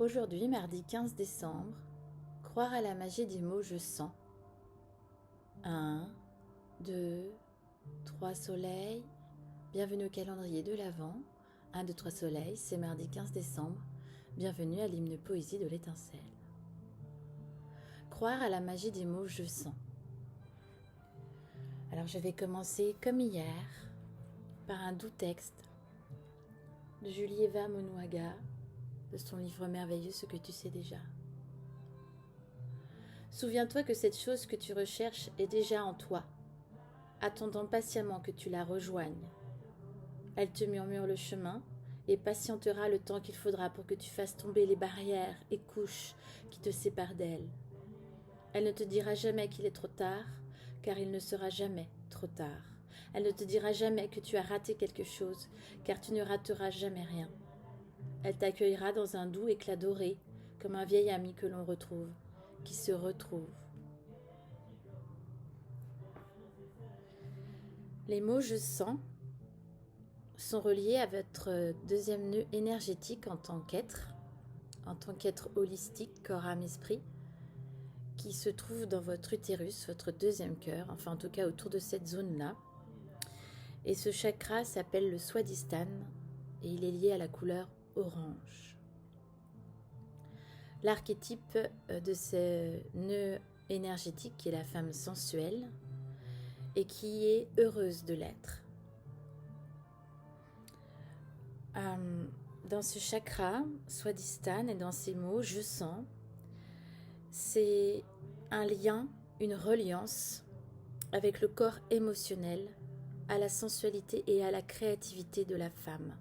Aujourd'hui, mardi 15 décembre, croire à la magie des mots je sens. 1, 2, 3 soleils. Bienvenue au calendrier de l'Avent. 1, 2, 3 soleils, c'est mardi 15 décembre. Bienvenue à l'hymne poésie de l'étincelle. Croire à la magie des mots je sens. Alors je vais commencer comme hier par un doux texte de Julieva Monouaga de son livre merveilleux Ce que tu sais déjà. Souviens-toi que cette chose que tu recherches est déjà en toi, attendant patiemment que tu la rejoignes. Elle te murmure le chemin et patientera le temps qu'il faudra pour que tu fasses tomber les barrières et couches qui te séparent d'elle. Elle ne te dira jamais qu'il est trop tard, car il ne sera jamais trop tard. Elle ne te dira jamais que tu as raté quelque chose, car tu ne rateras jamais rien. Elle t'accueillera dans un doux éclat doré, comme un vieil ami que l'on retrouve, qui se retrouve. Les mots « je sens » sont reliés à votre deuxième nœud énergétique en tant qu'être holistique, corps, âme, esprit, qui se trouve dans votre utérus, votre deuxième cœur, enfin en tout cas autour de cette zone-là. Et ce chakra s'appelle le Swadhisthana et il est lié à la couleur orange. L'archétype de ce nœud énergétique qui est la femme sensuelle et qui est heureuse de l'être. Dans ce chakra, Swadhisthana, et dans ces mots, je sens, c'est un lien, une reliance avec le corps émotionnel, à la sensualité et à la créativité de la femme.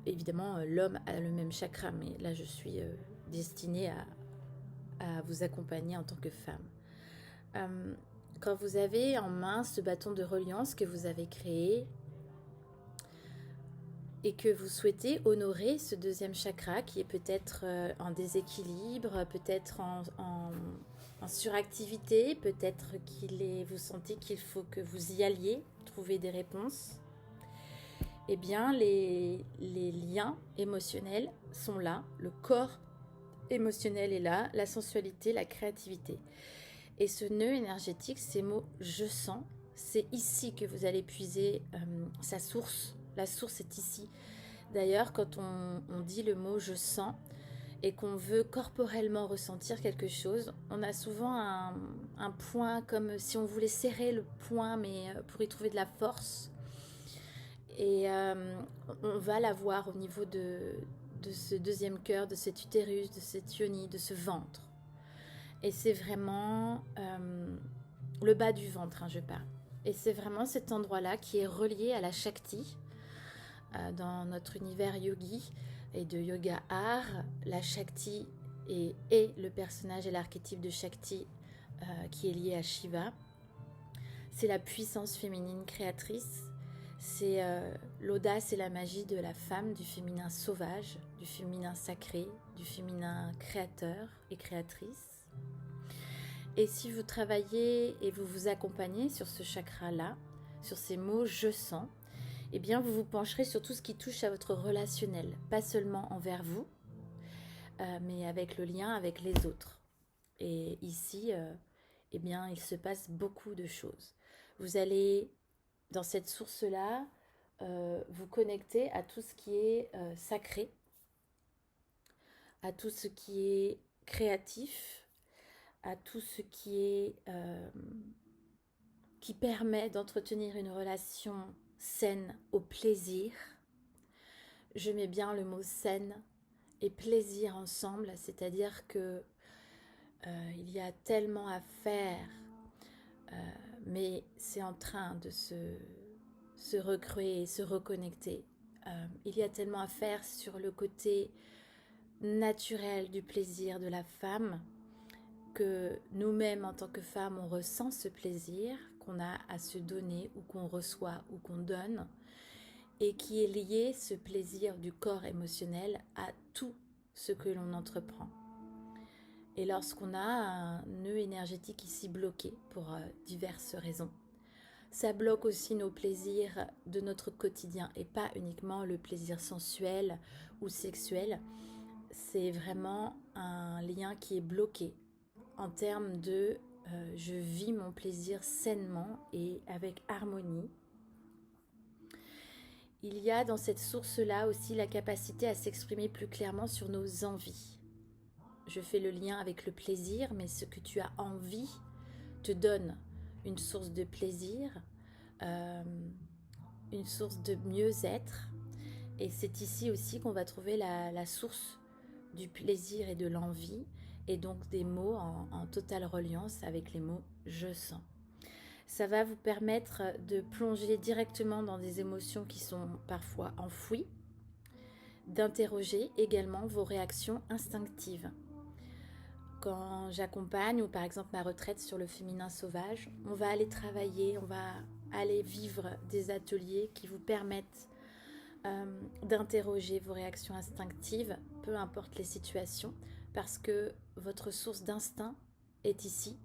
Évidemment, l'homme a le même chakra, mais là je suis destinée à vous accompagner en tant que femme. Quand vous avez en main ce bâton de reliance que vous avez créé, et que vous souhaitez honorer ce deuxième chakra qui est peut-être en déséquilibre, peut-être en suractivité, peut-être vous sentez qu'il faut que vous y alliez, trouver des réponses, eh bien les liens émotionnels sont là, le corps émotionnel est là, la sensualité, la créativité. Et ce nœud énergétique, ces mots « je sens », c'est ici que vous allez puiser sa source. La source est ici. D'ailleurs, quand on dit le mot « je sens » et qu'on veut corporellement ressentir quelque chose, on a souvent un point comme si on voulait serrer le poing, mais pour y trouver de la force. Et on va l'avoir au niveau de ce deuxième cœur, de cet utérus, de cette yoni, de ce ventre. Et c'est vraiment le bas du ventre, je parle. Et c'est vraiment cet endroit-là qui est relié à la Shakti. Dans notre univers yogi et de yoga art, la Shakti est le personnage et l'archétype de Shakti qui est lié à Shiva. C'est la puissance féminine créatrice, c'est l'audace et la magie de la femme, du féminin sauvage, du féminin sacré, du féminin créateur et créatrice. Et si vous travaillez et vous vous accompagnez sur ce chakra-là, sur ces mots « je sens », eh bien vous vous pencherez sur tout ce qui touche à votre relationnel, pas seulement envers vous, mais avec le lien avec les autres. Et ici, eh bien, il se passe beaucoup de choses. Vous allez, dans cette source-là, vous connecter à tout ce qui est sacré, à tout ce qui est créatif, à tout ce qui permet d'entretenir une relation saine au plaisir. Je mets bien le mot saine et plaisir ensemble, c'est-à-dire que il y a tellement à faire, mais c'est en train de se recréer, se reconnecter. Il y a tellement à faire sur le côté naturel du plaisir de la femme, que nous-mêmes en tant que femmes, on ressent ce plaisir qu'on a à se donner ou qu'on reçoit ou qu'on donne, et qui est lié, ce plaisir du corps émotionnel, à tout ce que l'on entreprend. Et lorsqu'on a un nœud énergétique ici bloqué pour diverses raisons, ça bloque aussi nos plaisirs de notre quotidien et pas uniquement le plaisir sensuel ou sexuel. c'est vraiment un lien qui est bloqué en termes de je vis mon plaisir sainement et avec harmonie. Il y a dans cette source-là aussi la capacité à s'exprimer plus clairement sur nos envies. Je fais le lien avec le plaisir, mais ce que tu as envie te donne une source de plaisir, une source de mieux-être. Et c'est ici aussi qu'on va trouver la source du plaisir et de l'envie, et donc des mots en totale reliance avec les mots « je sens ». Ça va vous permettre de plonger directement dans des émotions qui sont parfois enfouies, d'interroger également vos réactions instinctives. Quand j'accompagne, ou par exemple ma retraite sur le féminin sauvage, on va aller travailler, on va aller vivre des ateliers qui vous permettent d'interroger vos réactions instinctives, peu importe les situations, parce que votre source d'instinct est ici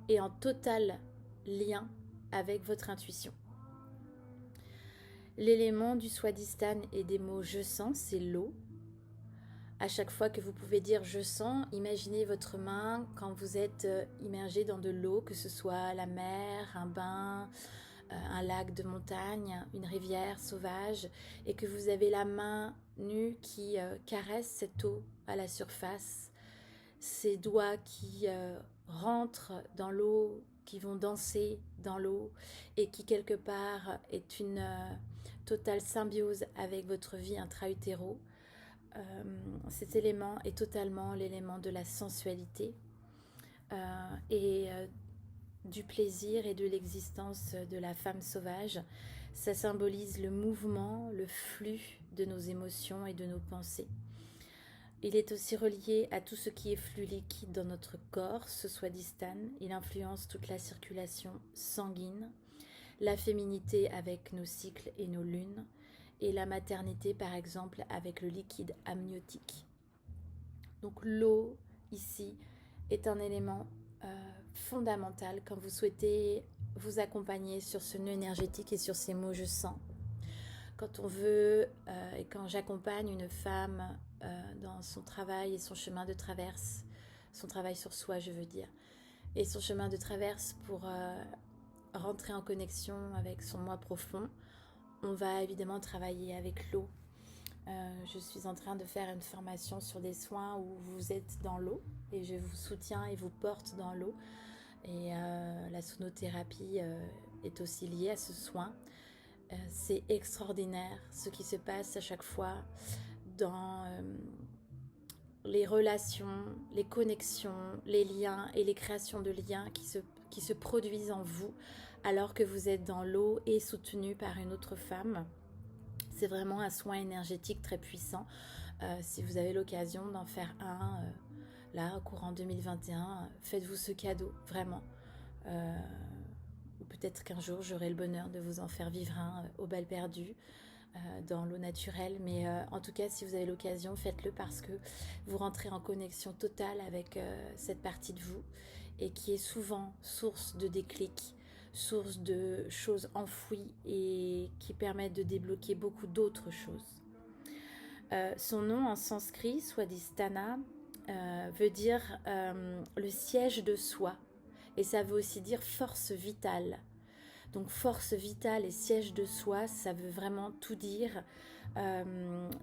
et en total lien avec votre intuition. L'élément du swadhisthana et des mots « je sens », c'est l'eau. À chaque fois que vous pouvez dire « je sens », imaginez votre main quand vous êtes immergé dans de l'eau, que ce soit la mer, un bain, un lac de montagne, une rivière sauvage, et que vous avez la main nue qui caresse cette eau à la surface, ces doigts qui rentrent dans l'eau, qui vont danser dans l'eau, et qui quelque part est une totale symbiose avec votre vie intra-utéro. Cet élément est totalement l'élément de la sensualité et du plaisir et de l'existence de la femme sauvage. Ça symbolise le mouvement, le flux de nos émotions et de nos pensées. Il est aussi relié à tout ce qui est flux liquide dans notre corps, ce swadhisthana. Il influence toute la circulation sanguine, la féminité avec nos cycles et nos lunes, et la maternité par exemple avec le liquide amniotique. Donc l'eau ici est un élément fondamental quand vous souhaitez vous accompagner sur ce nœud énergétique et sur ces mots « je sens ». Quand on veut et quand j'accompagne une femme dans son travail et son chemin de traverse, son travail sur soi je veux dire, et son chemin de traverse pour rentrer en connexion avec son moi profond, on va évidemment travailler avec l'eau. Je suis en train de faire une formation sur des soins où vous êtes dans l'eau et je vous soutiens et vous porte dans l'eau. Et la sonothérapie est aussi liée à ce soin. C'est extraordinaire ce qui se passe à chaque fois dans les relations, les connexions, les liens et les créations de liens qui se produisent en vous alors que vous êtes dans l'eau et soutenu par une autre femme. C'est vraiment un soin énergétique très puissant. Si vous avez l'occasion d'en faire un, là, au courant 2021, faites-vous ce cadeau, vraiment. Ou peut-être qu'un jour, j'aurai le bonheur de vous en faire vivre un au bal perdu, dans l'eau naturelle. Mais en tout cas, si vous avez l'occasion, faites-le parce que vous rentrez en connexion totale avec cette partie de vous et qui est souvent source de déclic, source de choses enfouies et qui permettent de débloquer beaucoup d'autres choses. Son nom en sanskrit, Swadhisthana, veut dire le siège de soi, et ça veut aussi dire force vitale. Donc force vitale et siège de soi, ça veut vraiment tout dire.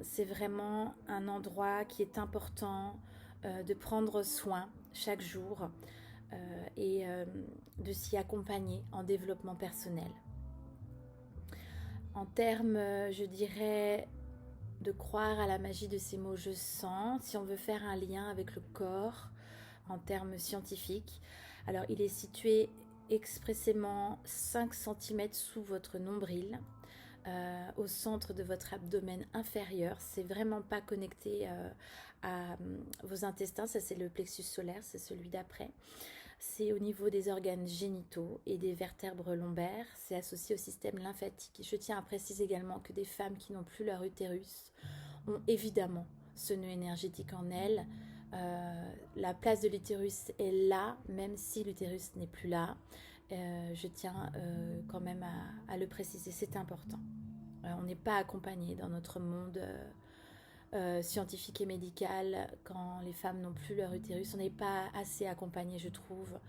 C'est vraiment un endroit qui est important de prendre soin chaque jour et de s'y accompagner en développement personnel. En termes, je dirais, de croire à la magie de ces mots « je sens », si on veut faire un lien avec le corps en termes scientifiques, alors il est situé expressément 5 cm sous votre nombril, au centre de votre abdomen inférieur. C'est vraiment pas connecté à vos intestins, ça c'est le plexus solaire, c'est celui d'après. C'est au niveau des organes génitaux et des vertèbres lombaires. C'est associé au système lymphatique. Je tiens à préciser également que des femmes qui n'ont plus leur utérus ont évidemment ce nœud énergétique en elles. La place de l'utérus est là, même si l'utérus n'est plus là. Je tiens quand même à le préciser, c'est important. On n'est pas accompagné dans notre monde scientifique et médicale, quand les femmes n'ont plus leur utérus, on n'est pas assez accompagné, je trouve,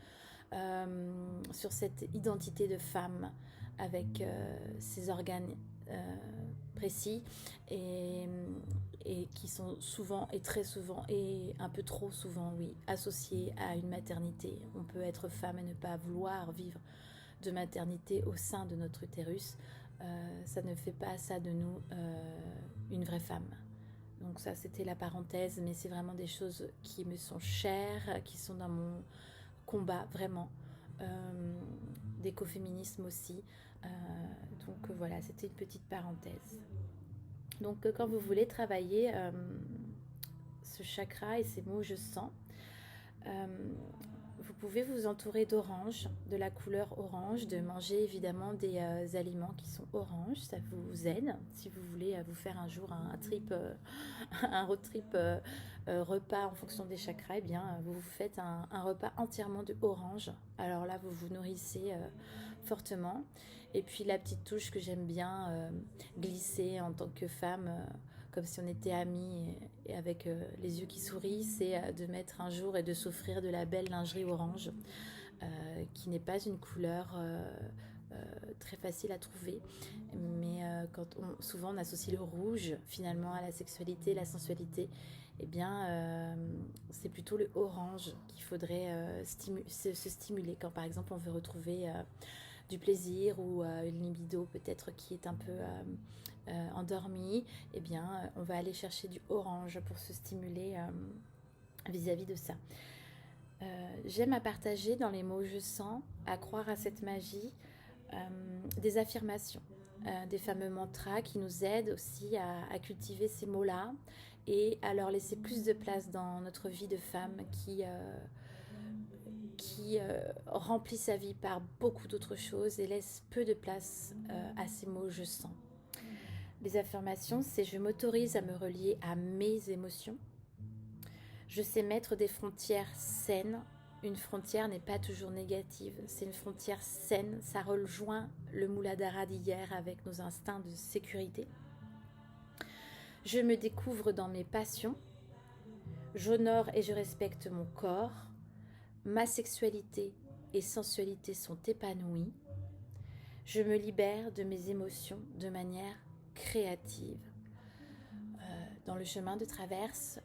sur cette identité de femme avec ces organes précis et, et qui sont souvent et très souvent et un peu trop souvent, oui, associés à une maternité. On peut être femme et ne pas vouloir vivre de maternité au sein de notre utérus. Ça ne fait pas ça de nous une vraie femme. Donc ça, c'était la parenthèse, mais c'est vraiment des choses qui me sont chères, qui sont dans mon combat, vraiment. D'écoféminisme aussi. Donc voilà, c'était une petite parenthèse. Donc quand vous voulez travailler ce chakra et ces mots je sens, vous pouvez vous entourer d'orange, de la couleur orange, de manger évidemment des aliments qui sont oranges, ça vous aide. Si vous voulez vous faire un jour un trip, un road trip repas en fonction des chakras, eh bien vous vous faites un repas entièrement de orange. Alors là, vous vous nourrissez fortement. Et puis la petite touche que j'aime bien glisser en tant que femme, comme si on était amis et avec les yeux qui sourient, c'est de mettre un jour et de s'offrir de la belle lingerie orange, qui n'est pas une couleur très facile à trouver, mais souvent on associe le rouge finalement à la sexualité, la sensualité, eh bien c'est plutôt le orange qu'il faudrait se stimuler quand par exemple on veut retrouver du plaisir ou une libido peut-être qui est un peu endormie, eh bien on va aller chercher du orange pour se stimuler vis-à-vis de ça. J'aime à partager dans les mots je sens, à croire à cette magie, des affirmations, des fameux mantras qui nous aident aussi à cultiver ces mots-là et à leur laisser plus de place dans notre vie de femme qui remplit sa vie par beaucoup d'autres choses et laisse peu de place à ces mots je sens. Les affirmations, c'est je m'autorise à me relier à mes émotions. Je sais mettre des frontières saines. Une frontière n'est pas toujours négative, c'est une frontière saine. Ça rejoint le Muladhara d'hier avec nos instincts de sécurité. Je me découvre dans mes passions. J'honore et je respecte mon corps. Ma sexualité et sensualité sont épanouies. Je me libère de mes émotions de manière créative. Dans le chemin de traverse,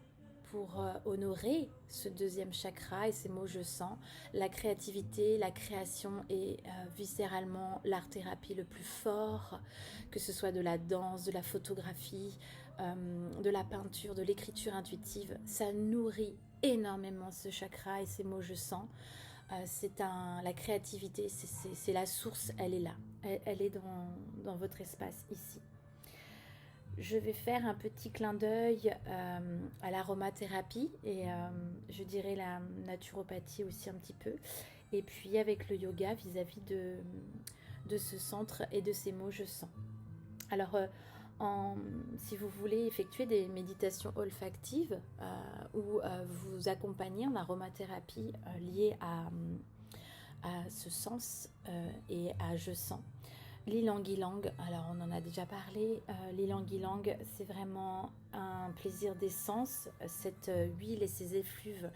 pour honorer ce deuxième chakra et ces mots je sens, la créativité, la création est viscéralement l'art-thérapie le plus fort, que ce soit de la danse, de la photographie, de la peinture, de l'écriture intuitive. Ça nourrit énormément ce chakra et ces mots je sens. La créativité, c'est la source, elle est là. Elle est dans votre espace ici. Je vais faire un petit clin d'œil à l'aromathérapie et je dirais la naturopathie aussi un petit peu. Et puis avec le yoga vis-à-vis de ce centre et de ces mots je sens. Alors si vous voulez effectuer des méditations olfactives ou vous accompagner en aromathérapie liée à ce sens et à je sens, l'ilang-ilang, alors on en a déjà parlé, l'ilang-ilang c'est vraiment un plaisir d'essence. Cette huile et ses effluves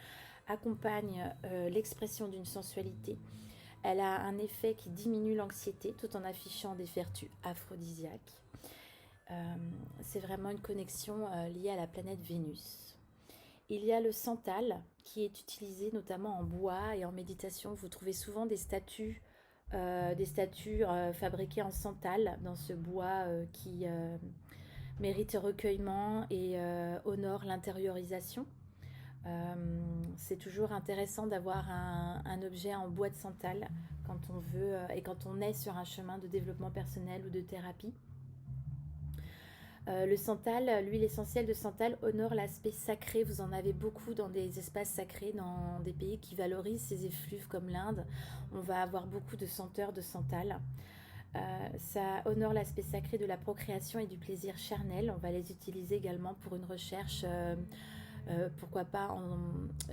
accompagnent l'expression d'une sensualité. Elle a un effet qui diminue l'anxiété tout en affichant des vertus aphrodisiaques. C'est vraiment une connexion liée à la planète Vénus. Il y a le santal qui est utilisé notamment en bois et en méditation. Vous trouvez souvent des statues fabriquées en santal dans ce bois qui mérite recueillement et honore l'intériorisation. C'est toujours intéressant d'avoir un objet en bois de santal quand on veut et quand on est sur un chemin de développement personnel ou de thérapie. Le santal, l'huile essentielle de santal honore l'aspect sacré. Vous en avez beaucoup dans des espaces sacrés, dans des pays qui valorisent ces effluves comme l'Inde. On va avoir beaucoup de senteurs de santal. Ça honore l'aspect sacré de la procréation et du plaisir charnel. On va les utiliser également pour une recherche, pourquoi pas,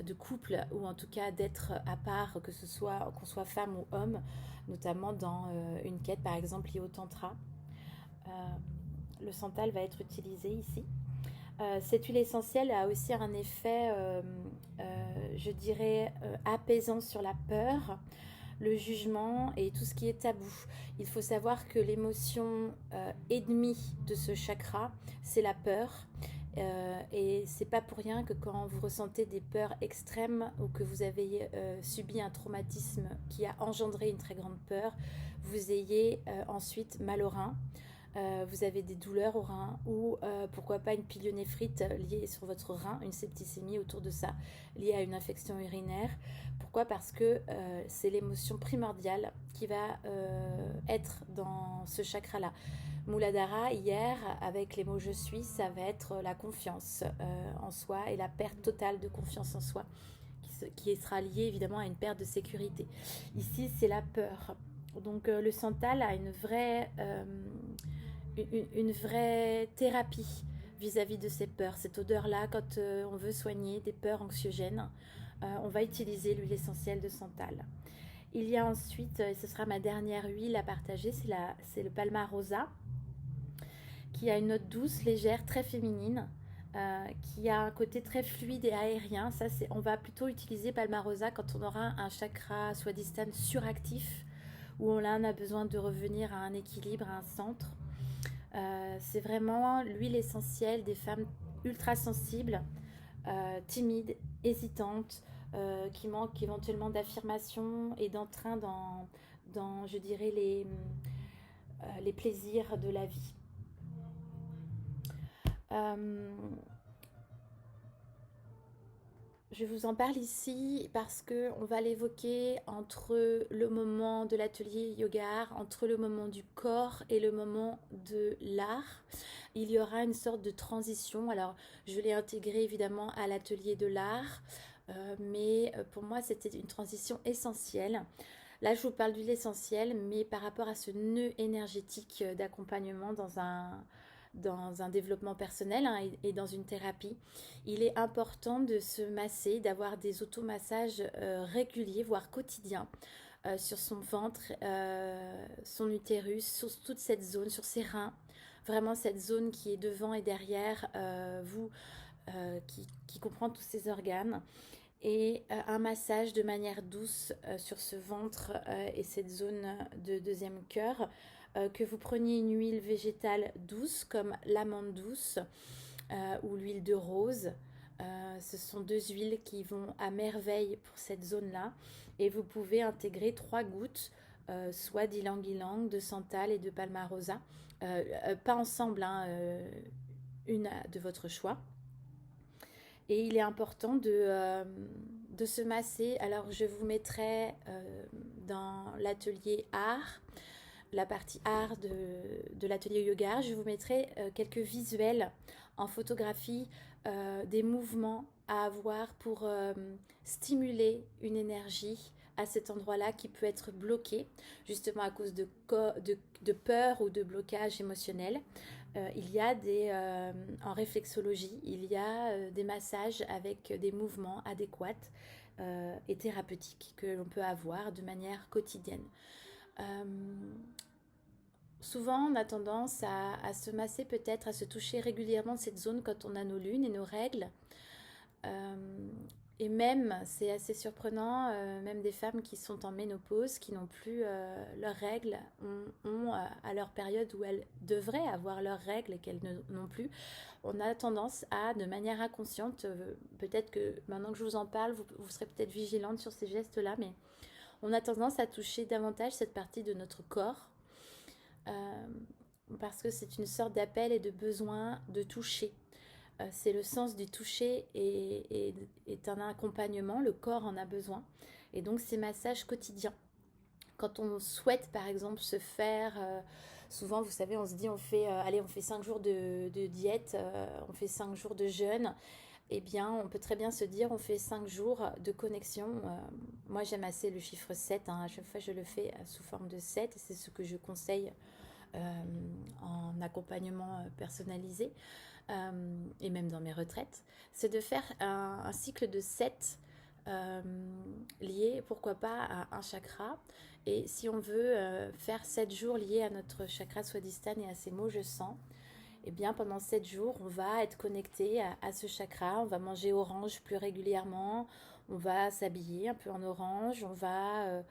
de couple ou en tout cas d'être à part, qu'on soit femme ou homme, notamment dans une quête par exemple liée au tantra. Le santal va être utilisé ici. Cette huile essentielle a aussi un effet, je dirais, apaisant sur la peur, le jugement et tout ce qui est tabou. Il faut savoir que l'émotion ennemie de ce chakra, c'est la peur. Et c'est pas pour rien que quand vous ressentez des peurs extrêmes ou que vous avez subi un traumatisme qui a engendré une très grande peur, vous ayez ensuite mal au rein. Vous avez des douleurs au rein ou pourquoi pas une pyélonéphrite liée sur votre rein, une septicémie autour de ça, liée à une infection urinaire. Pourquoi? Parce que c'est l'émotion primordiale qui va être dans ce chakra-là. Muladhara, hier, avec les mots je suis, ça va être la confiance en soi et la perte totale de confiance en soi, qui sera liée évidemment à une perte de sécurité. Ici, c'est la peur. Donc le santal a une vraie thérapie vis-à-vis de ces peurs. Cette odeur-là, quand on veut soigner des peurs anxiogènes, on va utiliser l'huile essentielle de santal. Il y a ensuite, et ce sera ma dernière huile à partager, c'est le Palmarosa, qui a une note douce, légère, très féminine, qui a un côté très fluide et aérien. Ça, on va plutôt utiliser Palmarosa quand on aura un chakra swadhisthana suractif, où on a besoin de revenir à un équilibre, à un centre. C'est vraiment l'huile essentielle des femmes ultra sensibles, timides, hésitantes, qui manquent éventuellement d'affirmation et d'entrain dans, je dirais, les plaisirs de la vie. Je vous en parle ici parce que on va l'évoquer entre le moment de l'atelier yoga, entre le moment du corps et le moment de l'art. Il y aura une sorte de transition. Alors, je l'ai intégré évidemment à l'atelier de l'art, mais pour moi, c'était une transition essentielle. Là, je vous parle d'huile essentielle, mais par rapport à ce nœud énergétique d'accompagnement dans un développement personnel et dans une thérapie, il est important de se masser, d'avoir des automassages réguliers, voire quotidiens, sur son ventre, son utérus, sur toute cette zone, sur ses reins. Vraiment cette zone qui est devant et derrière vous, qui comprend tous ces organes. Et un massage de manière douce sur ce ventre et cette zone de deuxième cœur. Que vous preniez une huile végétale douce comme l'amande douce ou l'huile de rose. Ce sont deux huiles qui vont à merveille pour cette zone-là. Et vous pouvez intégrer 3 gouttes, soit d'ylang-ylang, de santal et de palmarosa. Pas ensemble, hein, une de votre choix. Et il est important de se masser. Alors, je vous mettrai dans l'atelier art, la partie art de l'atelier yoga, je vous mettrai quelques visuels en photographie des mouvements à avoir pour stimuler une énergie à cet endroit-là qui peut être bloqué justement à cause de peur ou de blocage émotionnel. Il y a en réflexologie, il y a des massages avec des mouvements adéquats et thérapeutiques que l'on peut avoir de manière quotidienne. Souvent, on a tendance à se masser peut-être, à se toucher régulièrement cette zone quand on a nos lunes et nos règles. Et même, c'est assez surprenant, même des femmes qui sont en ménopause, qui n'ont plus leurs règles, ont à leur période où elles devraient avoir leurs règles et qu'elles n'ont plus, on a tendance à, de manière inconsciente, peut-être que maintenant que je vous en parle, vous serez peut-être vigilante sur ces gestes-là, mais on a tendance à toucher davantage cette partie de notre corps, parce que c'est une sorte d'appel et de besoin de toucher. C'est le sens du toucher et est un accompagnement, le corps en a besoin. Et donc ces massages quotidiens. Quand on souhaite par exemple se faire, souvent vous savez on se dit on fait 5 jours de diète, on fait 5 jours de jeûne. Eh bien on peut très bien se dire on fait 5 jours de connexion. Moi j'aime assez le chiffre 7, hein. À chaque fois je le fais sous forme de 7 et c'est ce que je conseille en accompagnement personnalisé. Et même dans mes retraites, c'est de faire un cycle de 7 liés, pourquoi pas, à un chakra. Et si on veut faire 7 jours liés à notre chakra swadhisthana et à ces mots je sens, Eh bien, pendant 7 jours, on va être connecté à ce chakra, on va manger orange plus régulièrement, on va s'habiller un peu en orange, on va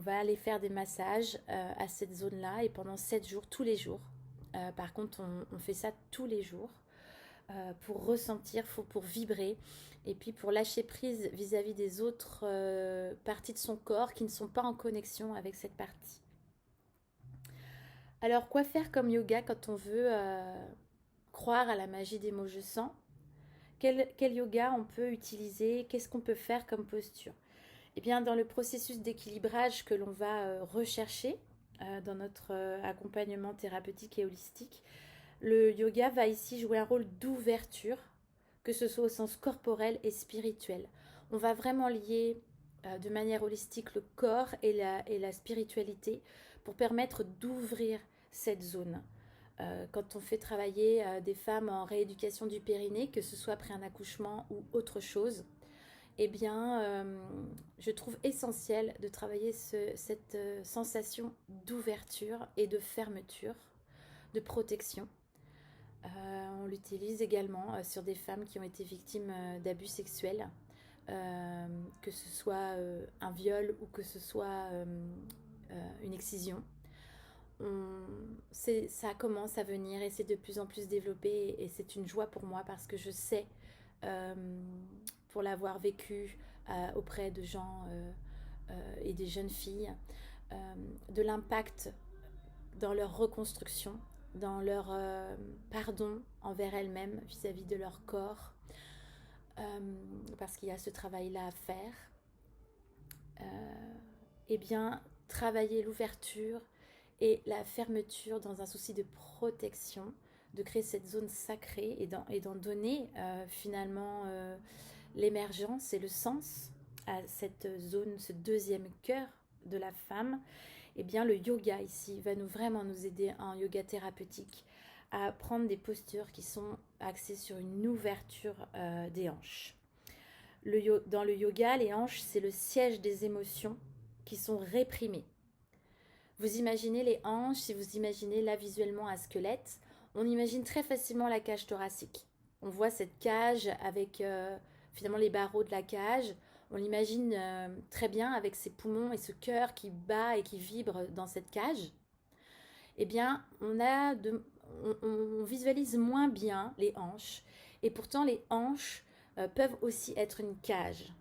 aller faire des massages à cette zone-là et pendant 7 jours, tous les jours. Par contre, on fait ça tous les jours pour ressentir, pour vibrer et puis pour lâcher prise vis-à-vis des autres parties de son corps qui ne sont pas en connexion avec cette partie. Alors, quoi faire comme yoga quand on veut croire à la magie des mots je sens? Quel yoga on peut utiliser? Qu'est-ce qu'on peut faire comme posture? Eh bien, dans le processus d'équilibrage que l'on va rechercher dans notre accompagnement thérapeutique et holistique, le yoga va ici jouer un rôle d'ouverture, que ce soit au sens corporel et spirituel. On va vraiment lier de manière holistique le corps et la spiritualité pour permettre d'ouvrir cette zone. Quand on fait travailler des femmes en rééducation du périnée, que ce soit après un accouchement ou autre chose, eh bien, je trouve essentiel de travailler cette sensation d'ouverture et de fermeture, de protection. On l'utilise également sur des femmes qui ont été victimes d'abus sexuels, que ce soit un viol ou que ce soit une excision. Ça commence à venir et c'est de plus en plus développé et c'est une joie pour moi parce que je sais, euh, pour l'avoir vécu auprès de gens et des jeunes filles, de l'impact dans leur reconstruction, dans leur pardon envers elles-mêmes vis-à-vis de leur corps, parce qu'il y a ce travail-là à faire. Eh bien, travailler l'ouverture et la fermeture dans un souci de protection, de créer cette zone sacrée et d'en donner finalement l'émergence et le sens à cette zone, ce deuxième cœur de la femme. Eh bien, le yoga ici va vraiment nous aider en yoga thérapeutique à prendre des postures qui sont axées sur une ouverture des hanches. Dans le yoga, les hanches, c'est le siège des émotions qui sont réprimées. Vous imaginez les hanches, si vous imaginez là visuellement un squelette, on imagine très facilement la cage thoracique. On voit cette cage avec finalement les barreaux de la cage. On l'imagine très bien avec ses poumons et ce cœur qui bat et qui vibre dans cette cage. Eh bien, on visualise moins bien les hanches. Et pourtant, les hanches peuvent aussi être une cage.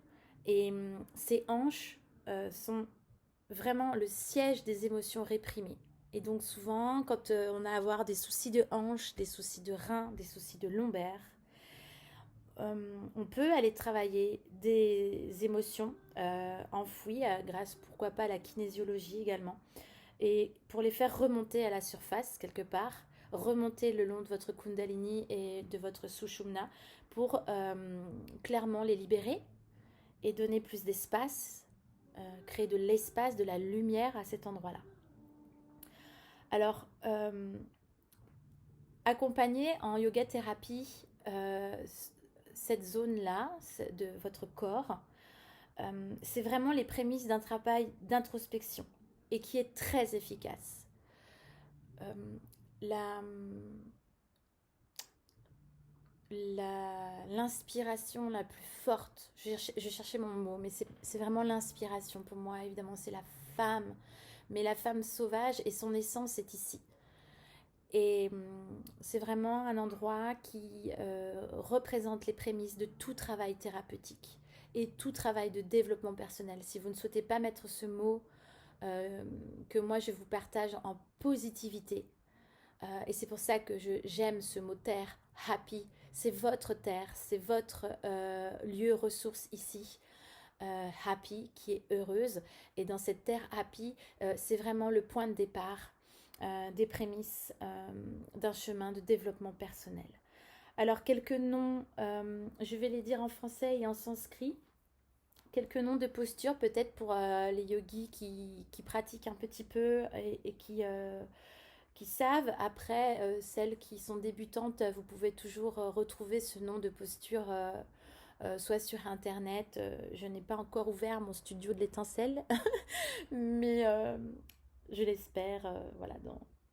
Et ces hanches sont vraiment le siège des émotions réprimées. Et donc souvent, quand on a à avoir des soucis de hanches, des soucis de reins, des soucis de lombaires, on peut aller travailler des émotions enfouies grâce, pourquoi pas, à la kinésiologie également. Et pour les faire remonter à la surface quelque part, remonter le long de votre kundalini et de votre sushumna pour clairement les libérer et donner plus d'espace, créer de l'espace, de la lumière à cet endroit-là. Alors, accompagner en yoga thérapie cette zone-là de votre corps, c'est vraiment les prémices d'un travail d'introspection et qui est très efficace. L'inspiration la plus forte, je cherchais mon mot, mais c'est vraiment l'inspiration pour moi, évidemment, c'est la femme, mais la femme sauvage et son essence est ici. Et c'est vraiment un endroit qui représente les prémices de tout travail thérapeutique et tout travail de développement personnel. Si vous ne souhaitez pas mettre ce mot que moi je vous partage en positivité, et c'est pour ça que j'aime ce mot terre, happy, c'est votre terre, c'est votre lieu ressource ici. Happy, qui est heureuse, et dans cette terre happy, c'est vraiment le point de départ des prémices d'un chemin de développement personnel. Alors quelques noms, je vais les dire en français et en sanskrit, quelques noms de postures peut-être pour les yogis qui pratiquent un petit peu et qui savent. Après, celles qui sont débutantes, vous pouvez toujours retrouver ce nom de posture soit sur internet. Je n'ai pas encore ouvert mon studio de l'étincelle, mais je l'espère voilà,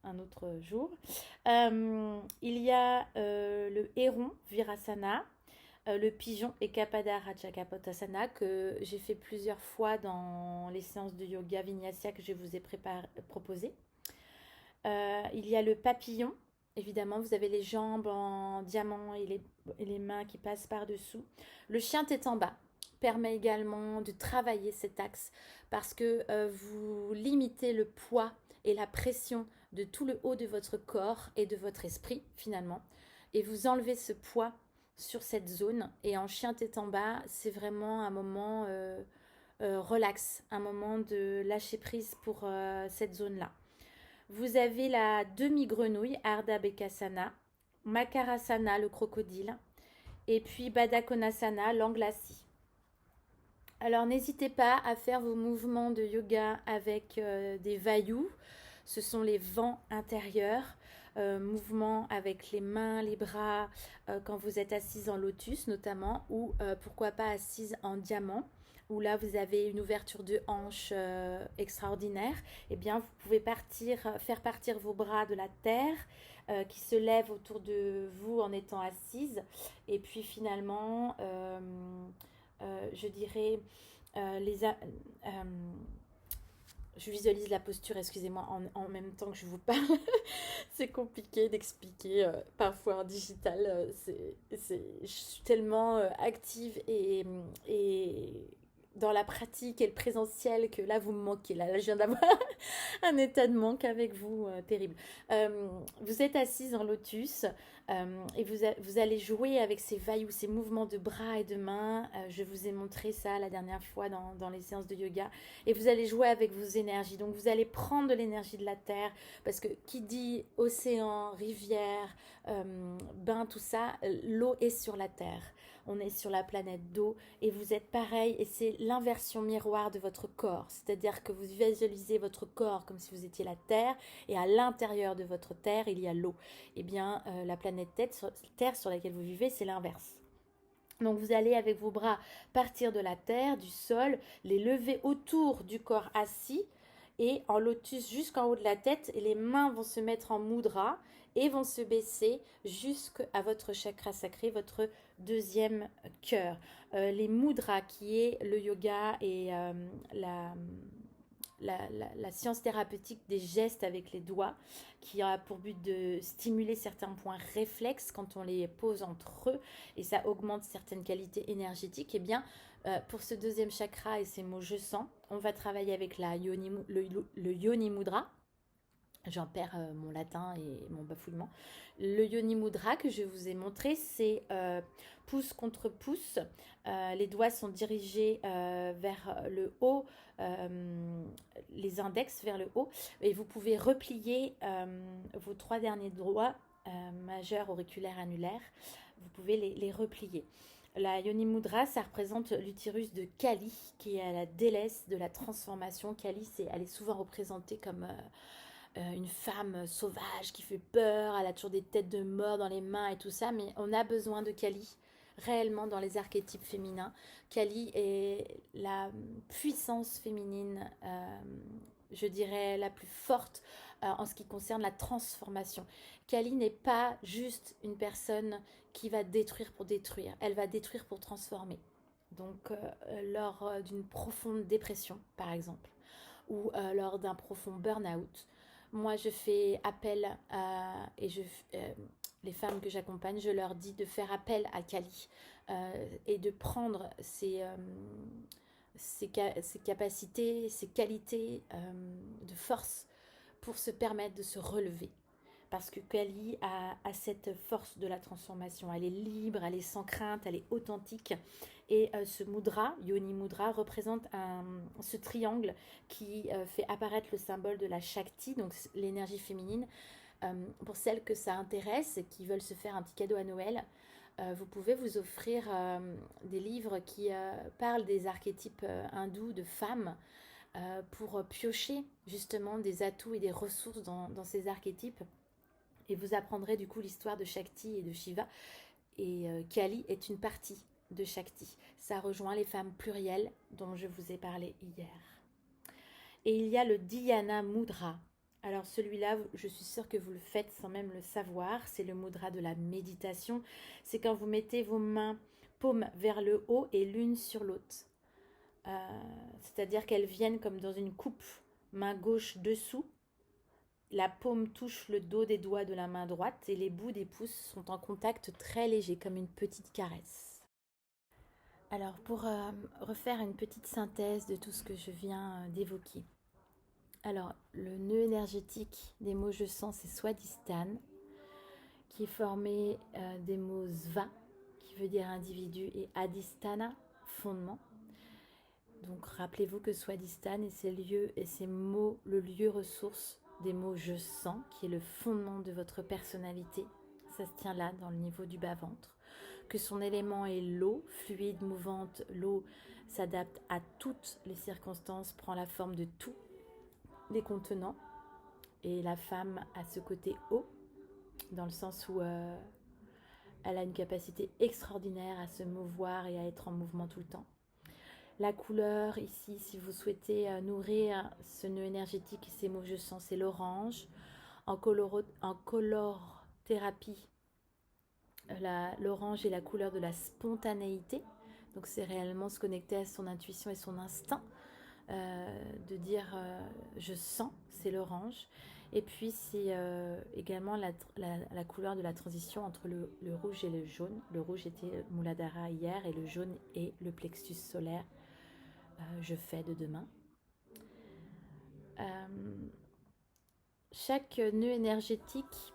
un autre jour. Il y a le héron, Virasana, le pigeon et Kapada Rajakapotasana que j'ai fait plusieurs fois dans les séances de yoga vinyasa que je vous ai proposées. Il y a le papillon. Évidemment, vous avez les jambes en diamant et les mains qui passent par-dessous. Le chien tête en bas permet également de travailler cet axe parce que vous limitez le poids et la pression de tout le haut de votre corps et de votre esprit finalement. Et vous enlevez ce poids sur cette zone. Et en chien tête en bas, c'est vraiment un moment relax, un moment de lâcher prise pour cette zone-là. Vous avez la demi-grenouille, Ardha Bekasana, Makarasana, le crocodile, et puis Baddha Konasana, l'angle assis. Alors n'hésitez pas à faire vos mouvements de yoga avec des vayus, ce sont les vents intérieurs, mouvements avec les mains, les bras, quand vous êtes assise en lotus notamment, ou pourquoi pas assise en diamant, où là vous avez une ouverture de hanche extraordinaire. Eh bien vous pouvez faire partir vos bras de la terre, qui se lèvent autour de vous en étant assise, et puis finalement je dirais je visualise la posture, excusez-moi, en même temps que je vous parle. C'est compliqué d'expliquer parfois en digital. Je suis tellement active et dans la pratique et le présentiel que là, vous me manquez. Là je viens d'avoir un état de manque avec vous terrible. Vous êtes assise en lotus et vous allez jouer avec ces vayus, ces mouvements de bras et de mains. Je vous ai montré ça la dernière fois dans les séances de yoga. Et vous allez jouer avec vos énergies. Donc vous allez prendre de l'énergie de la terre parce que qui dit océan, rivière, bain, tout ça, l'eau est sur la terre. On est sur la planète d'eau et vous êtes pareil et c'est l'inversion miroir de votre corps. C'est-à-dire que vous visualisez votre corps comme si vous étiez la terre et à l'intérieur de votre terre, il y a l'eau. Eh bien, la planète Terre sur laquelle vous vivez, c'est l'inverse. Donc vous allez avec vos bras partir de la terre, du sol, les lever autour du corps assis et en lotus jusqu'en haut de la tête et les mains vont se mettre en mudra et vont se baisser jusqu'à votre chakra sacré, votre deuxième cœur. Les mudras qui est le yoga et la science thérapeutique des gestes avec les doigts qui a pour but de stimuler certains points réflexes quand on les pose entre eux et ça augmente certaines qualités énergétiques. Et bien pour ce deuxième chakra et ces mots je sens, on va travailler avec le Yoni Mudra. J'en perds mon latin et mon bafouillement. Le Yoni Mudra que je vous ai montré, c'est pouce contre pouce. Les doigts sont dirigés vers le haut, les index vers le haut. Et vous pouvez replier vos 3 derniers doigts, majeur, auriculaire, annulaire. Vous pouvez les replier. La Yoni Mudra, ça représente l'utérus de Kali, qui est à la déesse de la transformation. Kali, elle est souvent représentée comme une femme sauvage qui fait peur, elle a toujours des têtes de mort dans les mains et tout ça, mais on a besoin de Kali réellement dans les archétypes féminins. Kali est la puissance féminine, je dirais la plus forte en ce qui concerne la transformation. Kali n'est pas juste une personne qui va détruire pour détruire, elle va détruire pour transformer. Donc lors d'une profonde dépression par exemple, ou lors d'un profond burn-out, moi je fais appel à, les femmes que j'accompagne, je leur dis de faire appel à Kali et de prendre ses capacités, ses qualités de force pour se permettre de se relever. Parce que Kali a cette force de la transformation. Elle est libre, elle est sans crainte, elle est authentique. Et ce mudra, Yoni Mudra, représente ce triangle qui fait apparaître le symbole de la Shakti, donc l'énergie féminine. Pour celles que ça intéresse et qui veulent se faire un petit cadeau à Noël, vous pouvez vous offrir des livres qui parlent des archétypes hindous de femmes pour piocher justement des atouts et des ressources dans ces archétypes. Et vous apprendrez du coup l'histoire de Shakti et de Shiva. Et Kali est une partie de Shakti. Ça rejoint les femmes plurielles dont je vous ai parlé hier. Et il y a le Dhyana Mudra. Alors celui-là, je suis sûre que vous le faites sans même le savoir. C'est le mudra de la méditation. C'est quand vous mettez vos mains paumes vers le haut et l'une sur l'autre. C'est-à-dire qu'elles viennent comme dans une coupe, main gauche dessous. La paume touche le dos des doigts de la main droite et les bouts des pouces sont en contact très léger, comme une petite caresse. Alors pour refaire une petite synthèse de tout ce que je viens d'évoquer. Alors le nœud énergétique des mots je sens, c'est Swadhisthana, qui est formé des mots Sva, qui veut dire individu, et Adhisthana, fondement. Donc rappelez-vous que Swadhisthana et ses lieux et ses mots, le lieu ressource des mots je sens, qui est le fondement de votre personnalité. Ça se tient là, dans le niveau du bas-ventre. Que son élément est l'eau, fluide, mouvante. L'eau s'adapte à toutes les circonstances, prend la forme de tous les contenants. Et la femme a ce côté eau, dans le sens où elle a une capacité extraordinaire à se mouvoir et à être en mouvement tout le temps. La couleur ici, si vous souhaitez nourrir ce nœud énergétique et ces mots je sens, c'est l'orange. En color-thérapie, l'orange est la couleur de la spontanéité. Donc c'est réellement se connecter à son intuition et son instinct. De dire je sens, c'est l'orange. Et puis c'est également la couleur de la transition entre le rouge et le jaune. Le rouge était Muladhara hier et le jaune est le plexus solaire. Je fais de demain. Chaque nœud énergétique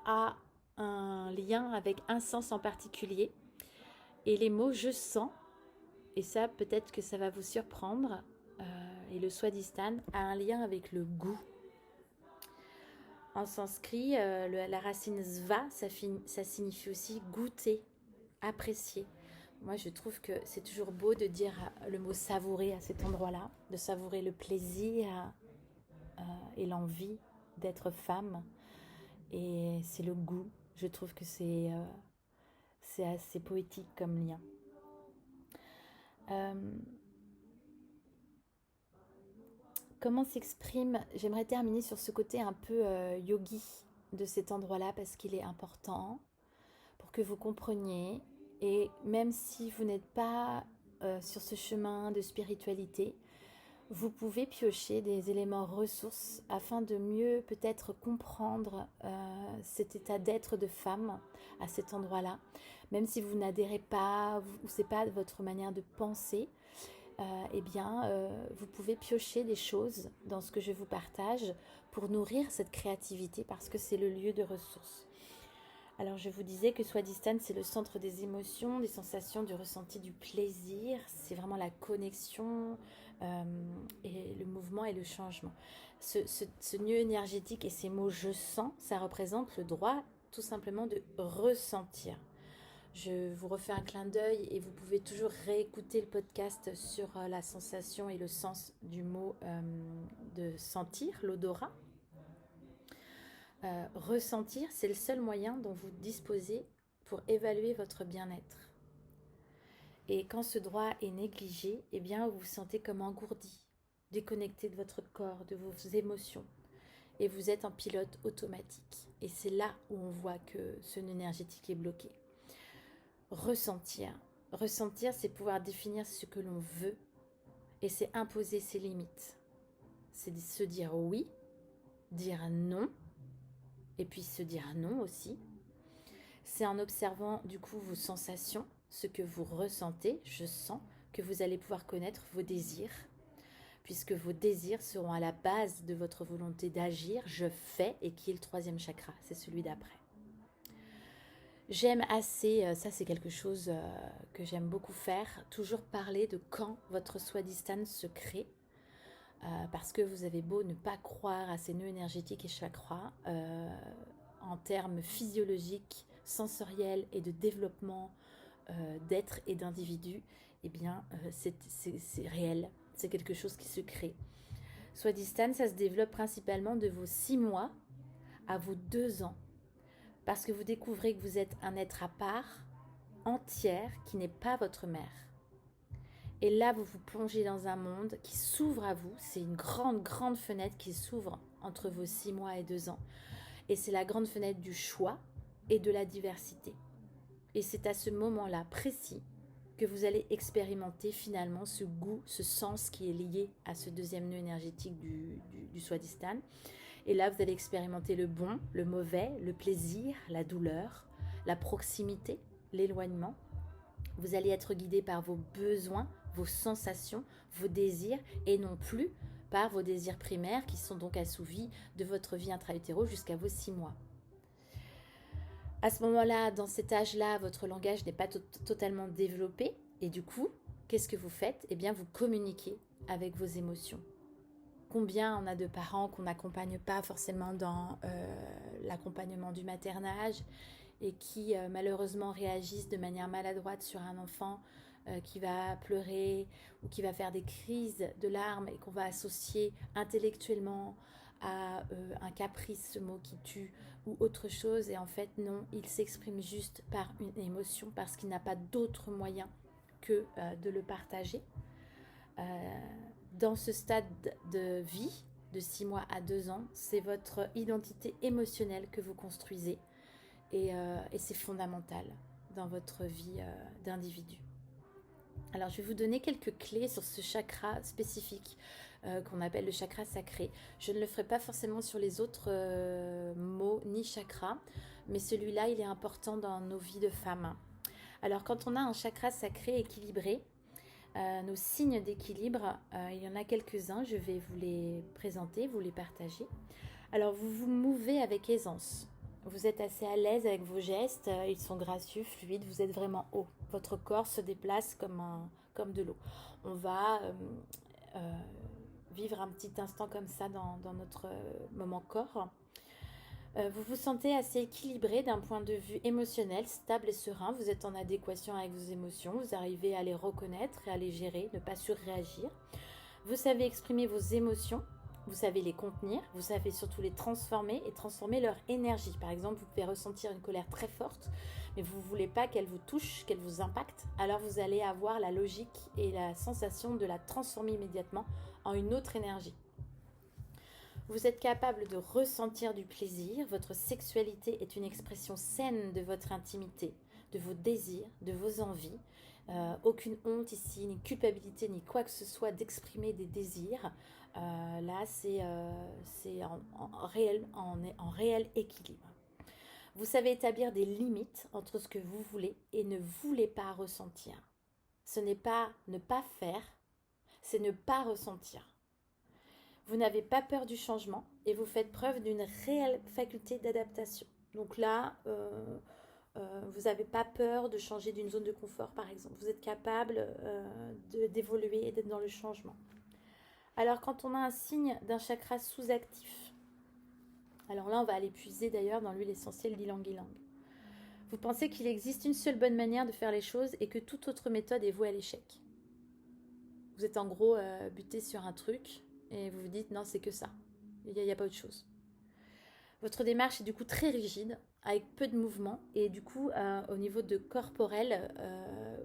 a un lien avec un sens en particulier. Et les mots je sens, et ça peut-être que ça va vous surprendre, et le Swadhisthana a un lien avec le goût. En sanskrit, la racine sva, ça signifie aussi goûter, apprécier. Moi, je trouve que c'est toujours beau de dire le mot savourer à cet endroit-là, de savourer le plaisir et l'envie d'être femme. Et c'est le goût. Je trouve que c'est assez poétique comme lien. Comment s'exprime, j'aimerais terminer sur ce côté un peu yogi de cet endroit-là parce qu'il est important pour que vous compreniez. Et même si vous n'êtes pas sur ce chemin de spiritualité, vous pouvez piocher des éléments ressources afin de mieux peut-être comprendre cet état d'être de femme à cet endroit-là. Même si vous n'adhérez pas ou c'est pas votre manière de penser, vous pouvez piocher des choses dans ce que je vous partage pour nourrir cette créativité parce que c'est le lieu de ressources. Alors je vous disais que Swadhisthana, c'est le centre des émotions, des sensations, du ressenti, du plaisir. C'est vraiment la connexion et le mouvement et le changement. Ce nœud énergétique et ces mots je sens, ça représente le droit tout simplement de ressentir. Je vous refais un clin d'œil et vous pouvez toujours réécouter le podcast sur la sensation et le sens du mot de sentir, l'odorat. Ressentir, c'est le seul moyen dont vous disposez pour évaluer votre bien-être. Et quand ce droit est négligé, eh bien vous vous sentez comme engourdi, déconnecté de votre corps, de vos émotions. Et vous êtes en pilote automatique. Et c'est là où on voit que ce nœud énergétique est bloqué. Ressentir. Ressentir, c'est pouvoir définir ce que l'on veut et c'est imposer ses limites. C'est se dire oui, dire non, et puis se dire non aussi. C'est en observant du coup vos sensations, ce que vous ressentez, je sens, que vous allez pouvoir connaître vos désirs, puisque vos désirs seront à la base de votre volonté d'agir, je fais, et qui est le troisième chakra, c'est celui d'après. J'aime assez, ça c'est quelque chose que j'aime beaucoup faire, toujours parler de quand votre Swadhisthana se crée, parce que vous avez beau ne pas croire à ces nœuds énergétiques et chakras, en termes physiologiques, sensoriels et de développement d'être et d'individu, eh bien c'est réel, c'est quelque chose qui se crée. Swadhisthana, ça se développe principalement de vos 6 mois à vos 2 ans. Parce que vous découvrez que vous êtes un être à part, entière, qui n'est pas votre mère. Et là, vous vous plongez dans un monde qui s'ouvre à vous. C'est une grande, grande fenêtre qui s'ouvre entre vos 6 mois et 2 ans. Et c'est la grande fenêtre du choix et de la diversité. Et c'est à ce moment-là précis que vous allez expérimenter finalement ce goût, ce sens qui est lié à ce deuxième nœud énergétique du Swadhisthana. Et là, vous allez expérimenter le bon, le mauvais, le plaisir, la douleur, la proximité, l'éloignement. Vous allez être guidé par vos besoins, vos sensations, vos désirs et non plus par vos désirs primaires qui sont donc assouvis de votre vie intra-utéro jusqu'à vos 6 mois. À ce moment-là, dans cet âge-là, votre langage n'est pas totalement développé et du coup, qu'est-ce que vous faites? Eh bien, vous communiquez avec vos émotions. Combien on a de parents qu'on n'accompagne pas forcément dans l'accompagnement du maternage et qui malheureusement réagissent de manière maladroite sur un enfant qui va pleurer ou qui va faire des crises de larmes et qu'on va associer intellectuellement à un caprice, ce mot qui tue, ou autre chose. Et en fait, non, il s'exprime juste par une émotion parce qu'il n'a pas d'autre moyen que de le partager. Dans ce stade de vie, de 6 mois à 2 ans, c'est votre identité émotionnelle que vous construisez et c'est fondamental dans votre vie d'individu. Alors, je vais vous donner quelques clés sur ce chakra spécifique qu'on appelle le chakra sacré. Je ne le ferai pas forcément sur les autres mots ni chakras, mais celui-là, il est important dans nos vies de femmes. Alors, quand on a un chakra sacré équilibré, nos signes d'équilibre, il y en a quelques-uns, je vais vous les présenter, vous les partager. Alors, vous vous mouvez avec aisance. Vous êtes assez à l'aise avec vos gestes, ils sont gracieux, fluides, vous êtes vraiment haut. Votre corps se déplace comme de l'eau. On va vivre un petit instant comme ça dans notre moment corps. Vous vous sentez assez équilibré d'un point de vue émotionnel, stable et serein. Vous êtes en adéquation avec vos émotions. Vous arrivez à les reconnaître et à les gérer, ne pas surréagir. Vous savez exprimer vos émotions. Vous savez les contenir. Vous savez surtout les transformer et transformer leur énergie. Par exemple, vous pouvez ressentir une colère très forte, mais vous ne voulez pas qu'elle vous touche, qu'elle vous impacte. Alors vous allez avoir la logique et la sensation de la transformer immédiatement en une autre énergie. Vous êtes capable de ressentir du plaisir. Votre sexualité est une expression saine de votre intimité, de vos désirs, de vos envies. Aucune honte ici, ni culpabilité, ni quoi que ce soit d'exprimer des désirs. Là, c'est en réel équilibre. Vous savez établir des limites entre ce que vous voulez et ne voulez pas ressentir. Ce n'est pas ne pas faire, c'est ne pas ressentir. Vous n'avez pas peur du changement et vous faites preuve d'une réelle faculté d'adaptation. Donc là, vous n'avez pas peur de changer d'une zone de confort, par exemple. Vous êtes capable d'évoluer et d'être dans le changement. Alors, quand on a un signe d'un chakra sous-actif, alors là, on va aller puiser d'ailleurs dans l'huile essentielle d'ylang-ylang. Vous pensez qu'il existe une seule bonne manière de faire les choses et que toute autre méthode est vouée à l'échec. Vous êtes en gros buté sur un truc et vous vous dites non, c'est que ça. Il n'y a pas autre chose. Votre démarche est du coup très rigide, avec peu de mouvement, et du coup, au niveau de corporel,